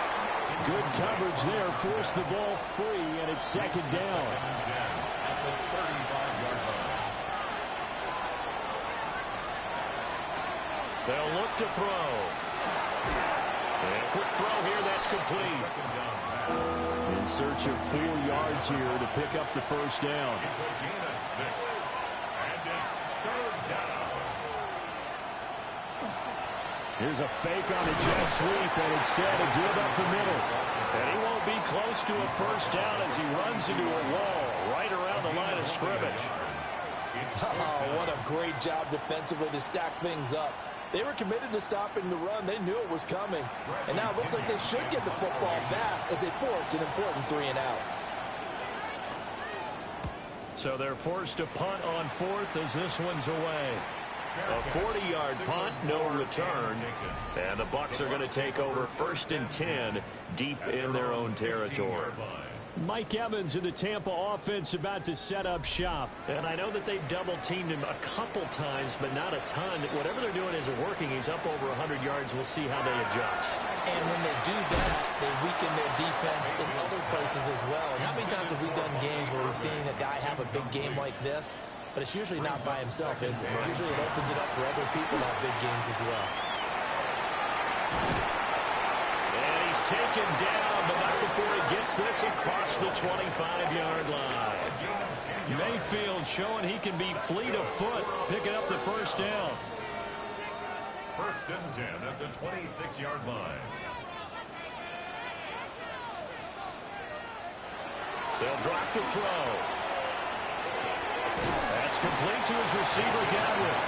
Good coverage there, forced the ball free, and it's 2nd down. They'll look to throw. And quick throw here, that's complete. In search of 4 yards here to pick up the 1st down. It's a gain of 6. And it's 3rd down. Here's a fake on the jet sweep, and instead a give up the middle. And he won't be close to a 1st down as he runs into a wall right around the line of scrimmage. Oh, what a great job defensively to stack things up. They were committed to stopping the run. They knew it was coming. And now it looks like they should get the football back as they force an important 3 and out. So they're forced to punt on 4th as this one's away. A 40-yard punt, no return. And the Bucs are going to take over 1st and 10 deep in their own territory. Mike Evans in the Tampa offense about to set up shop. And I know that they've double-teamed him a couple times, but not a ton. Whatever they're doing isn't working. He's up over 100 yards. We'll see how they adjust. And when they do that, they weaken their defense in other places as well. And how many times have we done games where we've seen a guy have a big game like this? But it's usually not by himself, is it? Usually it opens it up for other people to have big games as well. And he's taken down, but not before he gets this across the 25-yard line. Mayfield showing he can be fleet of foot, picking up the first down. First and 10 at the 26-yard line. They'll drop the throw. That's complete to his receiver, Godwin.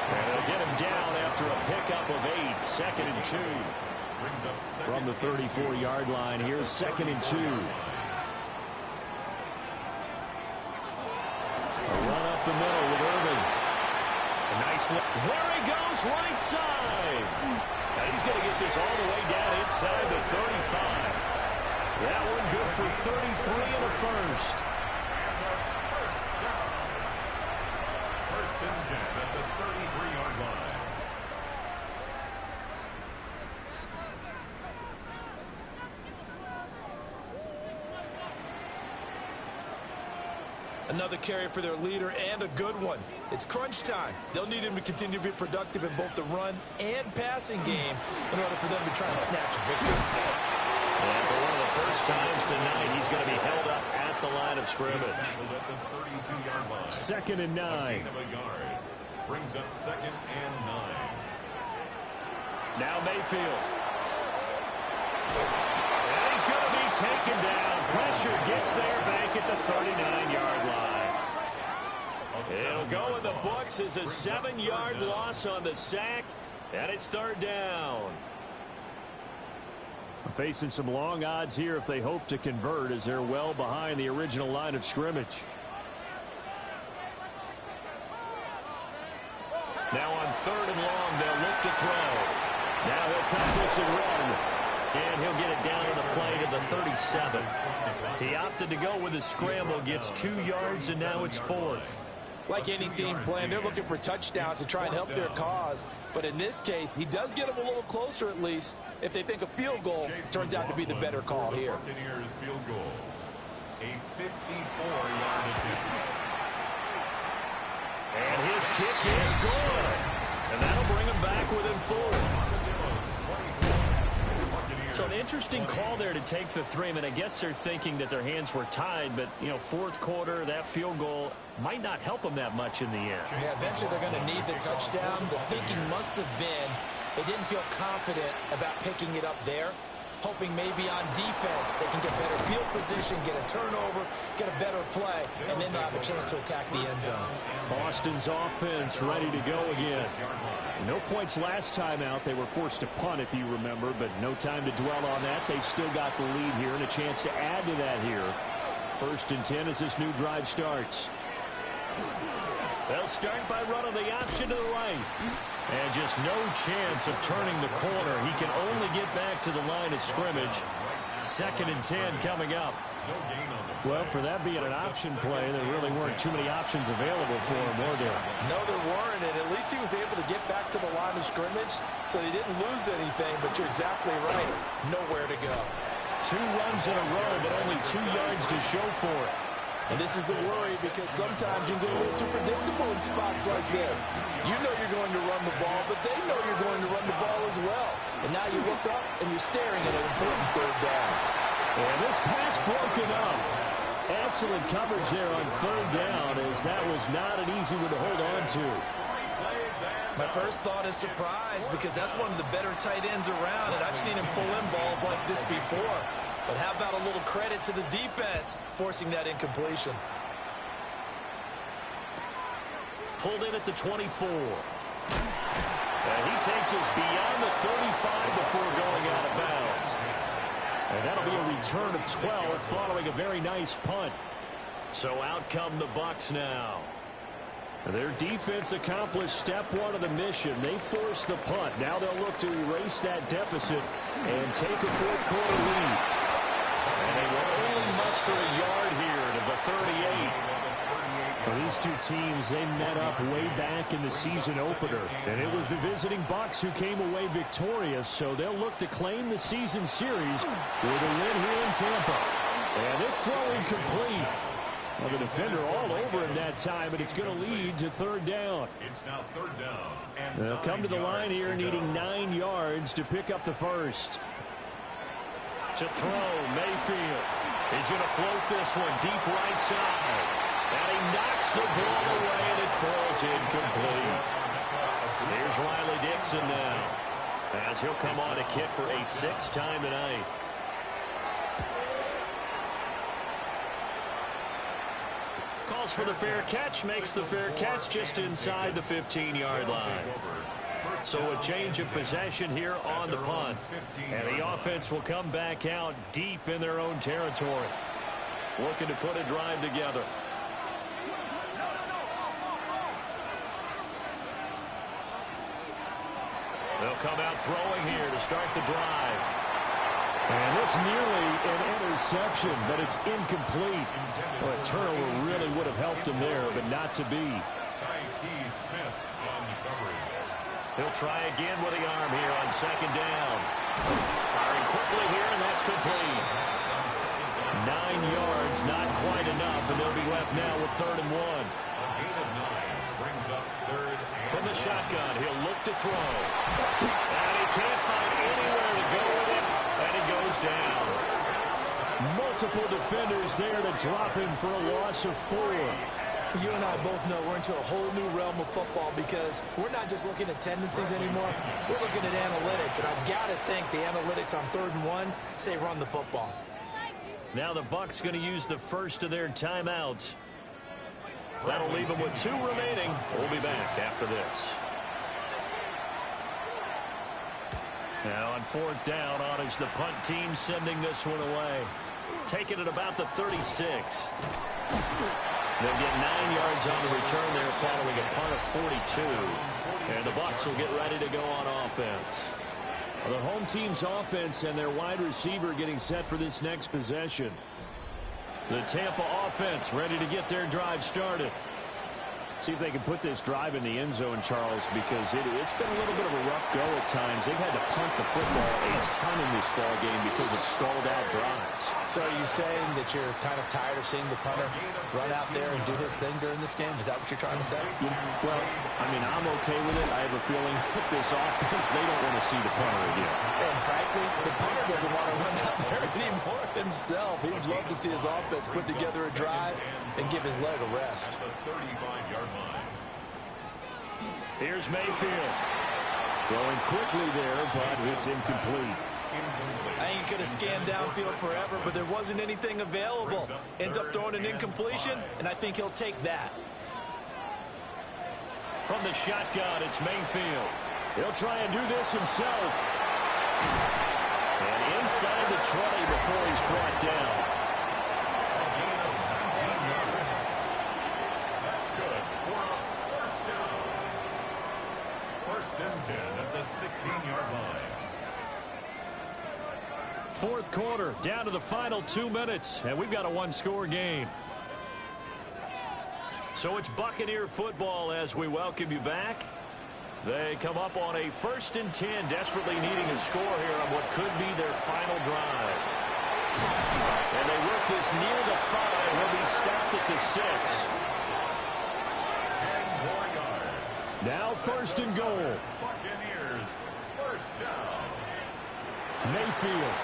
And they'll get him down after a pickup of 8, second and 2. From the 34-yard line, here's second and 2. A run up the middle with Irving. A nice look. There he goes, right side. Now he's going to get this all the way down inside the 35. That one good for 33 and a first. First and 10 at the 33-yard line. Another carry for their leader and a good one. It's crunch time. They'll need him to continue to be productive in both the run and passing game in order for them to try and snatch a victory. And for one of the first times tonight, he's going to be held up at the line of scrimmage. At the 32-yard line. Second and 9. A gain of a yard. Brings up second and 9. Now Mayfield. And he's going to be taken down. Pressure gets there back at the 39-yard line. It'll go in the books as a 7-yard loss on the sack, and it's third down. Facing some long odds here if they hope to convert, as they're well behind the original line of scrimmage. Now on third and long, they'll look to throw. Now he'll tuck this and run. And he'll get it down to the play to the 37. He opted to go with a scramble, gets 2 yards, and now it's fourth. Like any team playing, they're looking for touchdowns to try and help their cause. But in this case, he does get them a little closer at least if they think a field goal turns out to be the better call here. Buccaneers field goal. A 54-yard attempt. And his kick is good. And that'll bring him back within 4. So an interesting call there to take the 3. I mean, I guess they're thinking that their hands were tied, but, you know, fourth quarter, that field goal might not help them that much in the end. Yeah, eventually they're going to need the touchdown. The thinking must have been they didn't feel confident about picking it up there, hoping maybe on defense they can get better field position, get a turnover, get a better play, and then they'll have a chance to attack the end zone. Boston's offense ready to go again. No points last time out. They were forced to punt, if you remember, but no time to dwell on that. They've still got the lead here and a chance to add to that here. First and 10 as this new drive starts. They'll start by running the option to the right. And just no chance of turning the corner. He can only get back to the line of scrimmage. Second and 10 coming up. Well, for that being an option play, there really weren't too many options available for him, were there? No, there weren't, and at least he was able to get back to the line of scrimmage, so he didn't lose anything, but you're exactly right. Nowhere to go. 2 runs in a row, but only 2 yards to show for it. And this is the worry because sometimes you get a little too predictable in spots like this. You know you're going to run the ball, but they know you're going to run the ball as well. And now you look up and you're staring at an important third down. And this pass broken up. Excellent coverage there on third down, as that was not an easy one to hold on to. My first thought is surprise because that's one of the better tight ends around, and I've seen him pull in balls like this before. But how about a little credit to the defense forcing that incompletion? Pulled in at the 24. And he takes us beyond the 35 before going out of bounds. And that'll be a return of 12 following a very nice punt. So out come the Bucs now. Their defense accomplished step 1 of the mission. They forced the punt. Now they'll look to erase that deficit and take a fourth quarter lead. And they will only muster a yard here to the 38. Well, these two teams, they met up way back in the season opener. And it was the visiting Bucs who came away victorious, so they'll look to claim the season series with a win here in Tampa. And this throw incomplete. Well, the defender all over him that time, but it's going to lead to third down. It's now third down. And they'll come to the line here needing 9 yards to pick up the first. To throw, Mayfield. He's going to float this one deep right side. And he knocks the ball away, and it falls incomplete. Here's Riley Dixon now, as he'll come on to kick for a sixth time tonight. Calls for the fair catch, makes the fair catch just inside the 15-yard line. So a change of possession here on the punt. And the offense will come back out deep in their own territory, looking to put a drive together. They'll come out throwing here to start the drive. And it's nearly an interception, but it's incomplete. Well, a turnover really would have helped him there, but not to be. He'll try again with the arm here on second down. Firing quickly here, and that's complete. 9 yards, not quite enough, and they'll be left now with 3rd and 1. From the shotgun, he'll look to throw. And he can't find anywhere to go with it, and he goes down. Multiple defenders there to drop him for a loss of 4. You and I both know we're into a whole new realm of football because we're not just looking at tendencies anymore. We're looking at analytics, and I've got to think the analytics on 3rd and 1 say run the football. Now the Bucs going to use the first of their timeouts. That'll leave them with 2 remaining. We'll be back after this. Now on 4th down, on is the punt team sending this one away. Taking it about the 36. They'll get 9 yards on the return there following a punt of 42. And the Bucs will get ready to go on offense. The home team's offense and their wide receiver getting set for this next possession. The Tampa offense ready to get their drive started. See if they can put this drive in the end zone, Charles, because it's been a little bit of a rough go at times. They've had to punt the football a ton in this ball game because of stalled out drives. So are you saying that you're kind of tired of seeing the punter run out there and do his thing during this game? Is that what you're trying to say? Well, I mean, I'm okay with it. I have a feeling with this offense, they don't want to see the punter again. And frankly, the punter doesn't want to run out there anymore himself. He would love to see his offense put together a drive and give his leg a rest. Here's Mayfield. Throwing quickly there, but it's incomplete. I ain't going to scan downfield forever, but there wasn't anything available. Ends up throwing an incompletion, and I think he'll take that. From the shotgun, it's Mayfield. He'll try and do this himself. And inside the 20 before he's brought down. That's good for a first down. 1st and 10 at the 16-yard line. 4th quarter, down to the final 2 minutes, and we've got a 1-score game. So it's Buccaneer football as we welcome you back. They come up on a 1st and 10, desperately needing a score here on what could be their final drive. And they work this near the 5. He'll be stopped at the 6. 10 more yards. Now 1st and goal. Buccaneers, 1st down. Mayfield.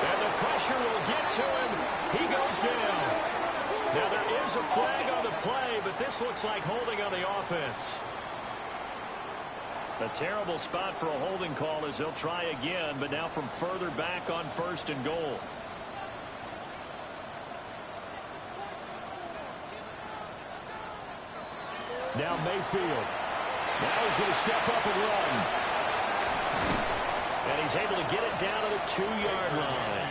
And the pressure will get to him. He goes down. Now there is a flag on the play, but this looks like holding on the offense. A terrible spot for a holding call as he'll try again, but now from further back on 1st and goal. Now Mayfield. Now he's going to step up and run. And he's able to get it down to the 2-yard line.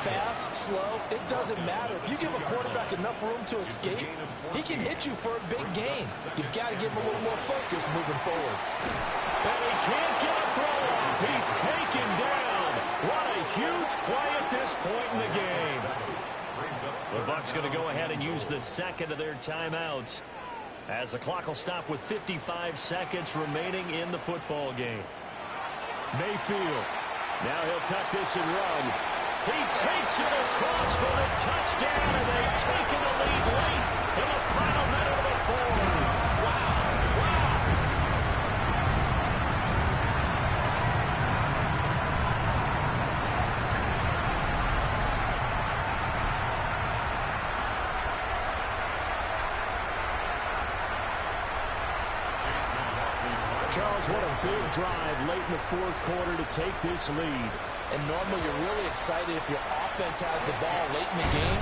Fast, slow, it doesn't matter. If you give a quarterback enough room to escape, he can hit you for a big gain. You've got to give him a little more focus moving forward. And he can't get a throw off. He's taken down. What a huge play at this point in the game. The Bucs going to go ahead and use the 2nd of their timeouts as the clock will stop with 55 seconds remaining in the football game. Mayfield. Now he'll tuck this and run. He takes it across for the touchdown, and they've taken the lead late in the final minute of the 4th. Wow. Charles, what a big drive late in the fourth quarter to take this lead. And normally you're really excited if your offense has the ball late in the game.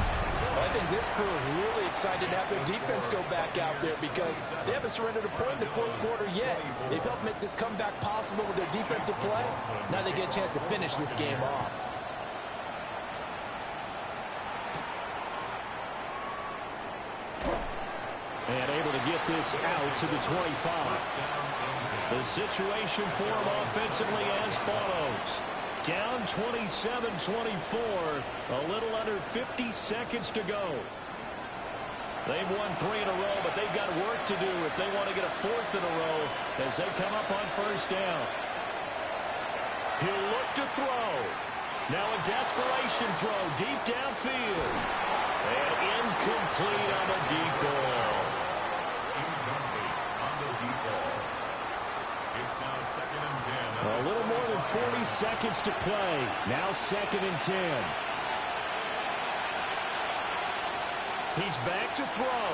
Well, I think this crew is really excited to have their defense go back out there because they haven't surrendered a point in the fourth quarter yet. They've helped make this comeback possible with their defensive play. Now they get a chance to finish this game off. And able to get this out to the 25. The situation for them offensively as follows. Down 27-24, a little under 50 seconds to go. They've won 3 in a row, but they've got work to do if they want to get a 4th in a row as they come up on first down. He'll look to throw. Now a desperation throw deep downfield. And incomplete on the deep ball. Incomplete on the deep ball. It's now 2nd and 10. A little more than 40 seconds to play. Now 2nd and 10. He's back to throw.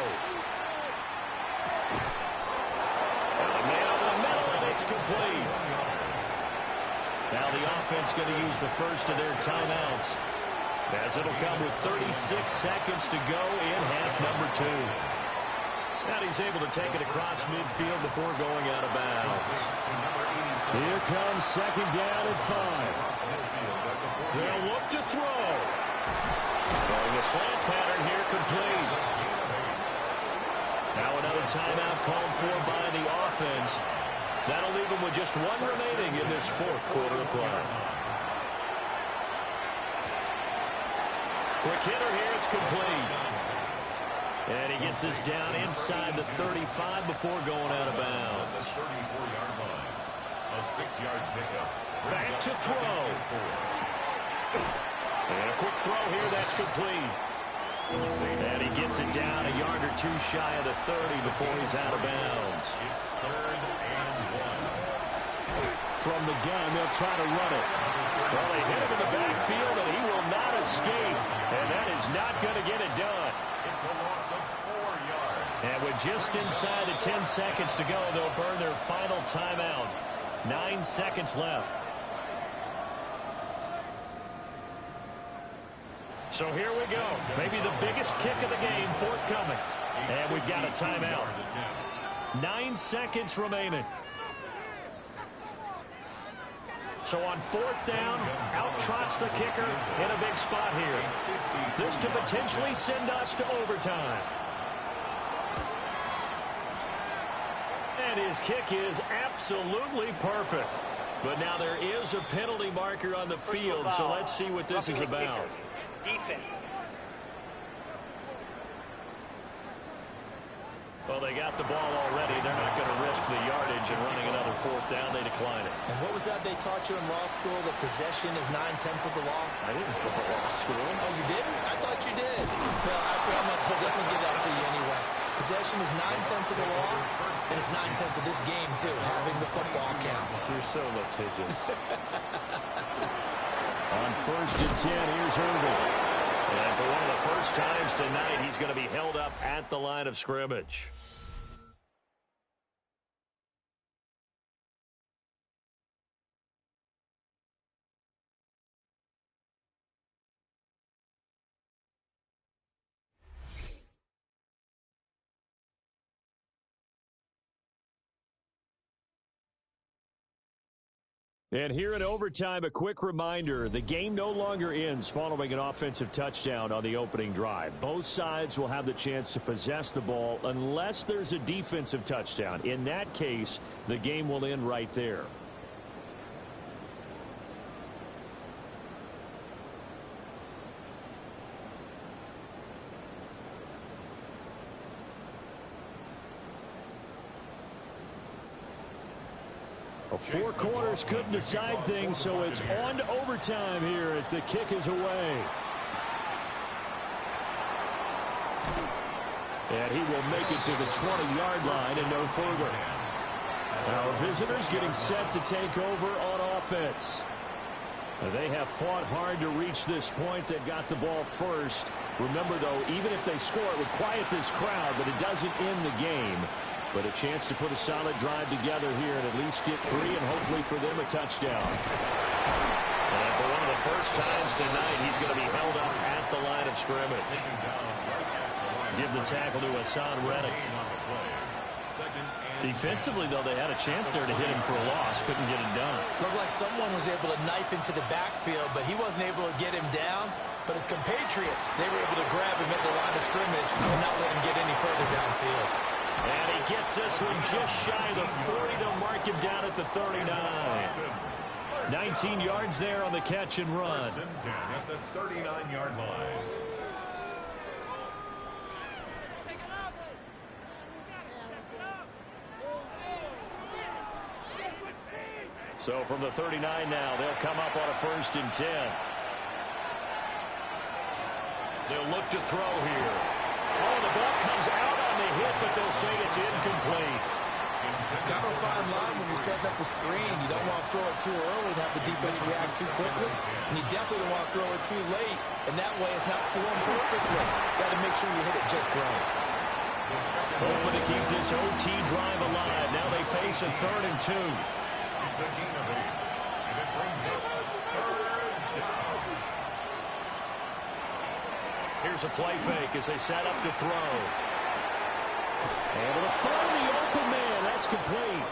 And a man over the middle, and it's complete. Now the offense going to use the first of their timeouts, as it'll come with 36 seconds to go in half number 2. And he's able to take it across midfield before going out of bounds. Here comes 2nd down and 5. They'll look to throw. Throwing a slant pattern here complete. Now another timeout called for by the offense. That'll leave them with just 1 remaining in this 4th quarter of play. Quick hitter here, it's complete. And he gets this down inside the 35 before going out of bounds. 34-yard line. A 6-yard pickup. Back to throw. And a quick throw here, that's complete. And he gets it down a yard or 2 shy of the 30 before he's out of bounds. It's 3rd and 1. From the gun, they'll try to run it. Well, they hit him in the backfield, and he will not escape. And that is not going to get it done. It's a loss of 4 yards. And with just inside the 10 seconds to go, they'll burn their final timeout. 9 seconds left. So here we go. Maybe the biggest kick of the game forthcoming. And we've got a timeout. 9 seconds remaining. So on 4th down, out trots the kicker in a big spot here. This to potentially send us to overtime. And his kick is absolutely perfect. But now there is a penalty marker on the field, so let's see what this is about. Defense. Well, they got the ball already. They're not going to risk the yardage and running another 4th down. They decline it. And what was that they taught you in law school, that possession is 9/10 of the law? I didn't go to law school. Oh, you didn't? I thought you did. Well, I'm going to give that to you anyway. Possession is 9/10 of the law, and it's 9/10 of this game, too, having the football counts. You're so litigious. On 1st and 10, here's Irving. And for one of the first times tonight, he's going to be held up at the line of scrimmage. And here in overtime, a quick reminder, the game no longer ends following an offensive touchdown on the opening drive. Both sides will have the chance to possess the ball unless there's a defensive touchdown. In that case, the game will end right there. Four quarters couldn't decide things, so it's on to overtime here as the kick is away. And he will make it to the 20-yard line and no further. Our visitors getting set to take over on offense. They have fought hard to reach this point. They've got the ball first. Remember, though, even if they score, it would quiet this crowd, but it doesn't end the game. But a chance to put a solid drive together here and at least get 3 and hopefully for them a touchdown. And for one of the first times tonight, he's going to be held up at the line of scrimmage. Give the tackle to Hassan Reddick. Defensively, though, they had a chance there to hit him for a loss. Couldn't get it done. Looked like someone was able to knife into the backfield, but he wasn't able to get him down. But his compatriots, they were able to grab him at the line of scrimmage and not let him get any further downfield. And he gets this one just shy of the 40. They'll mark him down at the 39. 19 yards there on the catch and run. First and 10 at the 39-yard line. So from the 39 now, they'll come up on a 1st and 10. They'll look to throw here. Oh, the ball comes out on the hit, but they'll say it's incomplete. Kind of a fine line when you're setting up a screen. You don't want to throw it too early and have the defense react too quickly. And you definitely don't want to throw it too late. And that way it's not formed perfectly. Got to make sure you hit it just right. Hoping to keep this OT drive alive. Now they face a 3rd and 2. It's a gain of 8. And it brings up 3rd down. Here's a play fake as they set up to throw. Able to find the open man. That's complete.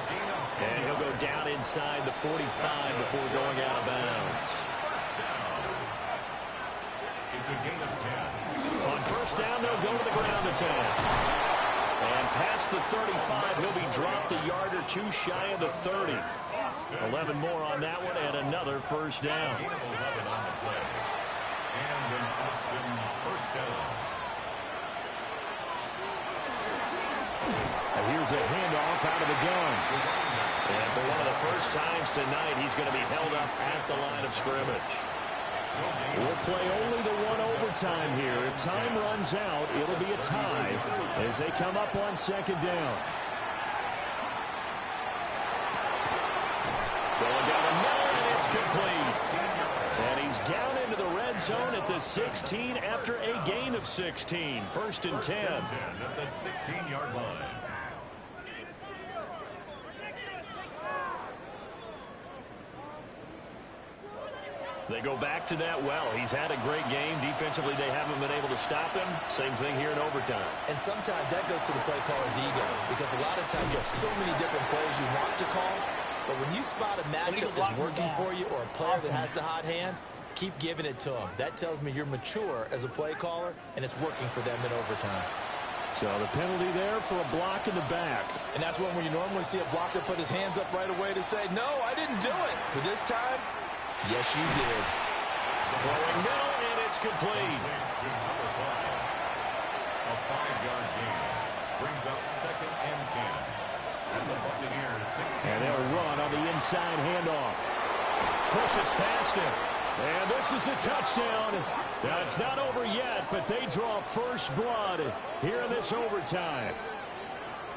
And he'll go down inside the 45 before going out of bounds. First down. It's a gain of 10. On 1st down, they'll go to the ground attack. And past the 35, he'll be dropped a yard or 2 shy of the 30. 11 more on that one and another 1st down. Gain of 11 on the play. And an Austin 1st down. And here's a handoff out of the gun. And for one of the first times tonight, he's going to be held up at the line of scrimmage. We'll play only the 1 overtime here. If time runs out, it'll be a tie as they come up on 2nd down. Going down the middle, and it's complete. And he's down into the red zone at the 16 after a gain of 16. 1st and 10. At the 16-yard line. They go back to that well. He's had a great game. Defensively, they haven't been able to stop him. Same thing here in overtime. And sometimes that goes to the play caller's ego because a lot of times you have so many different plays you want to call. But when you spot a matchup that's working for you or a player that has the hot hand, keep giving it to him. That tells me you're mature as a play caller, and it's working for them in overtime. So the penalty there for a block in the back. And that's when you normally see a blocker put his hands up right away to say, no, I didn't do it. But this time, yes, you did. Throwing middle, and it's complete. To number 5. A 5-yard gain. Brings up 2nd and 10. And the Buccaneers 16. And they'll run on the inside handoff. Pushes past him. And this is a touchdown. Now, it's not over yet, but they draw first blood here in this overtime.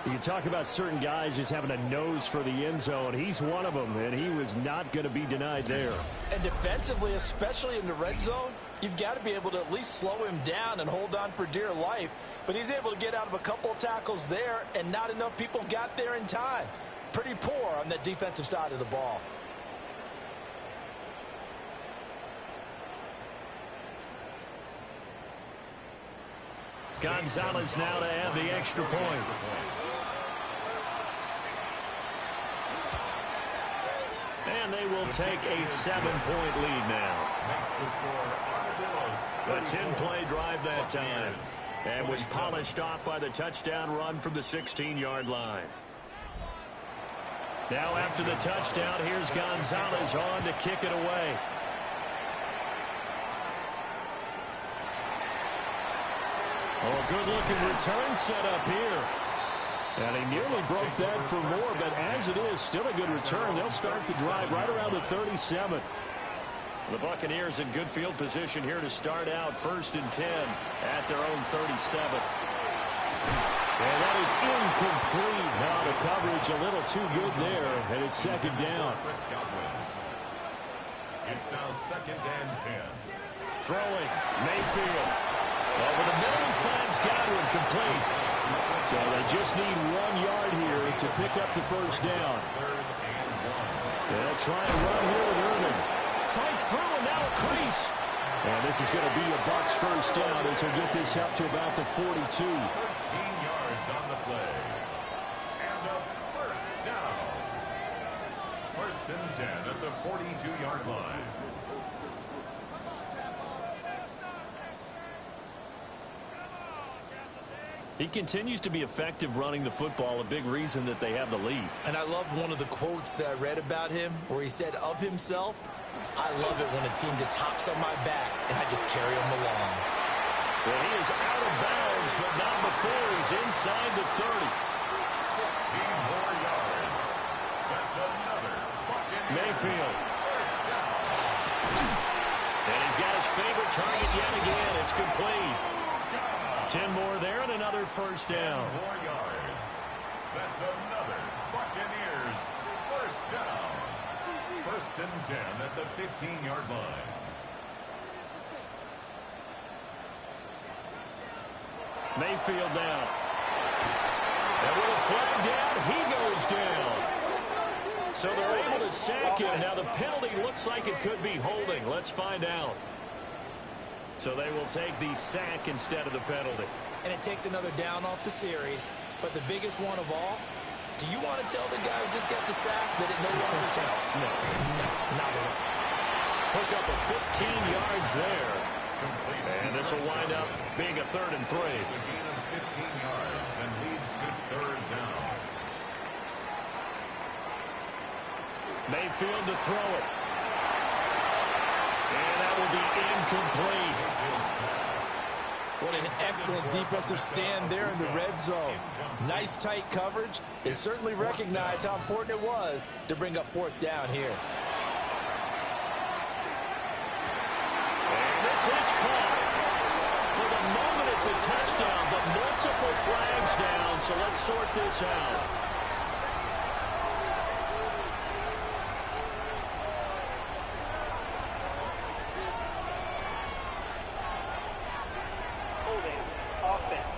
You talk about certain guys just having a nose for the end zone. He's one of them, and he was not going to be denied there. And defensively, especially in the red zone, you've got to be able to at least slow him down and hold on for dear life. But he's able to get out of a couple of tackles there, and not enough people got there in time. Pretty poor on the defensive side of the ball. Gonzalez now to add the extra point. And they will take a 7-point lead now. Makes the score A 10-play drive that time. And was polished off by the touchdown run from the 16-yard line. Now after the touchdown, here's Gonzalez on to kick it away. Oh, a good-looking return set up here. And he nearly broke that for more, but as it is, still a good return. They'll start the drive right around the 37. The Buccaneers in good field position here to start out 1st and 10 at their own 37. And that is incomplete. Now the coverage a little too good there, and it's 2nd down. It's now 2nd and 10. Throwing, Mayfield. Over the middle, he finds Godwin complete. So they just need 1 yard here to pick up the first down. They'll try and run here with Irvin. Fights through and now a crease. And this is going to be a Bucs first down as he'll get this up to about the 42. 13 yards on the play. And a first down. First and 10 at the 42-yard line. He continues to be effective running the football, a big reason that they have the lead. And I love one of the quotes that I read about him where he said of himself, I love it when a team just hops on my back and I just carry them along. Well, he is out of bounds, but not before he's inside the 30. 16 more yards. That's another Buccaneers Mayfield. first down. And he's got his favorite target yet again. It's complete. 10 more there and another first down. 10 more yards. That's another Buccaneers first down. First and 10 at the 15-yard line. Mayfield down. And with a flag down, he goes down. So they're able to sack him. Now the penalty looks like it could be holding. Let's find out. So they will take the sack instead of the penalty. And it takes another down off the series. But the biggest one of all, do you want to tell the guy who just got the sack that it no longer counts? No. Not at all. Pick up a 15 yards there. And this will wind up being a 3rd and 3. It's a gain of 15 yards and leads to third down. Mayfield to throw it. And that will be incomplete. What an excellent defensive stand there in the red zone. Nice tight coverage. They certainly recognized how important it was to bring up 4th down here. And this is caught. For the moment, it's a touchdown, but multiple flags down, so let's sort this out. Holding. Offense.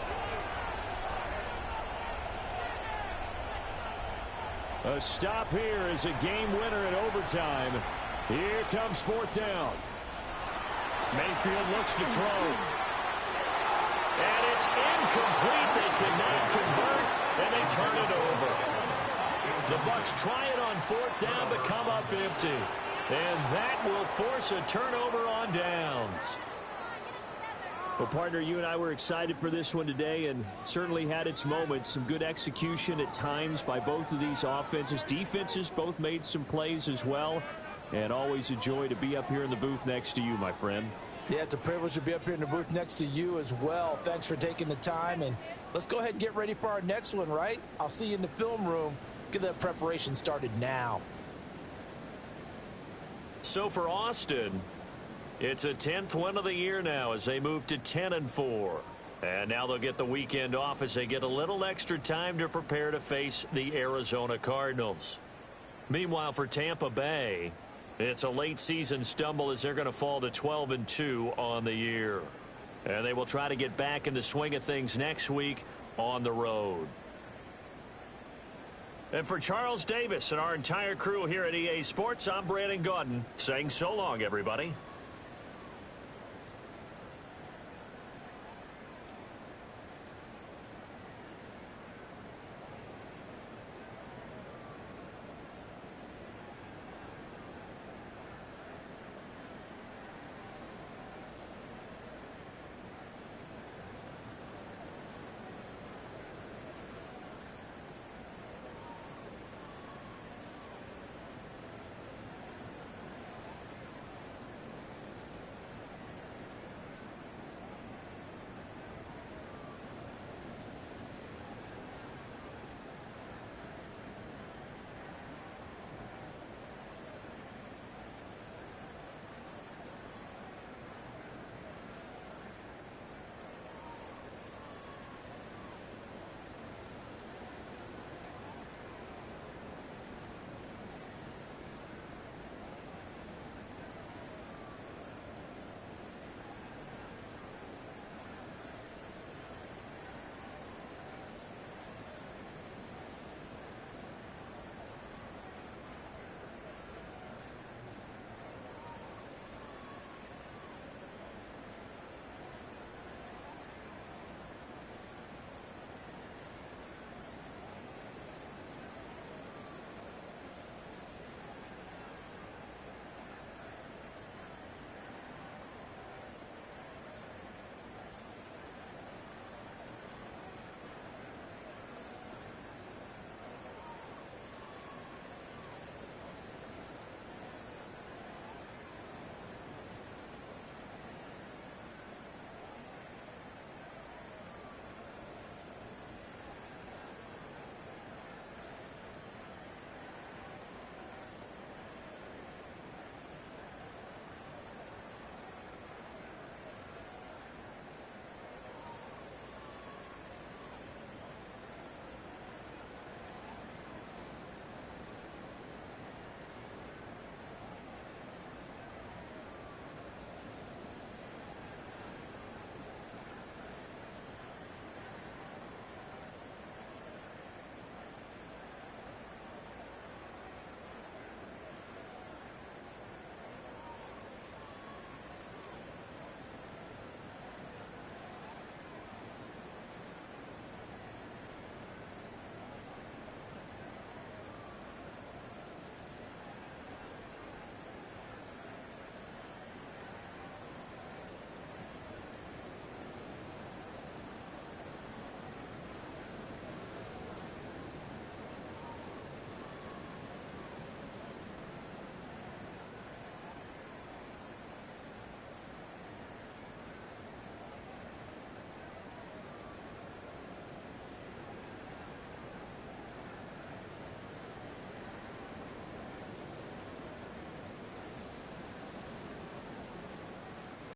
A stop here is a game winner in overtime. Here comes 4th down. Mayfield looks to throw. And it's incomplete. They cannot convert, and they turn it over. The Bucs try it on 4th down, but come up empty. And that will force a turnover on downs. Well, partner, you and I were excited for this one today, and certainly had its moments. Some good execution at times by both of these offenses. Defenses both made some plays as well. And always a joy to be up here in the booth next to you, my friend. Yeah, it's a privilege to be up here in the booth next to you as well. Thanks for taking the time, and let's go ahead and get ready for our next one, right? I'll see you in the film room. Get that preparation started now. So for Austin, it's a 10th win of the year now as they move to 10-4. And now they'll get the weekend off as they get a little extra time to prepare to face the Arizona Cardinals. Meanwhile, for Tampa Bay, it's a late season stumble as they're going to fall to 12-2 on the year. And they will try to get back in the swing of things next week on the road. And for Charles Davis and our entire crew here at EA Sports, I'm Brandon Gaudin saying so long, everybody.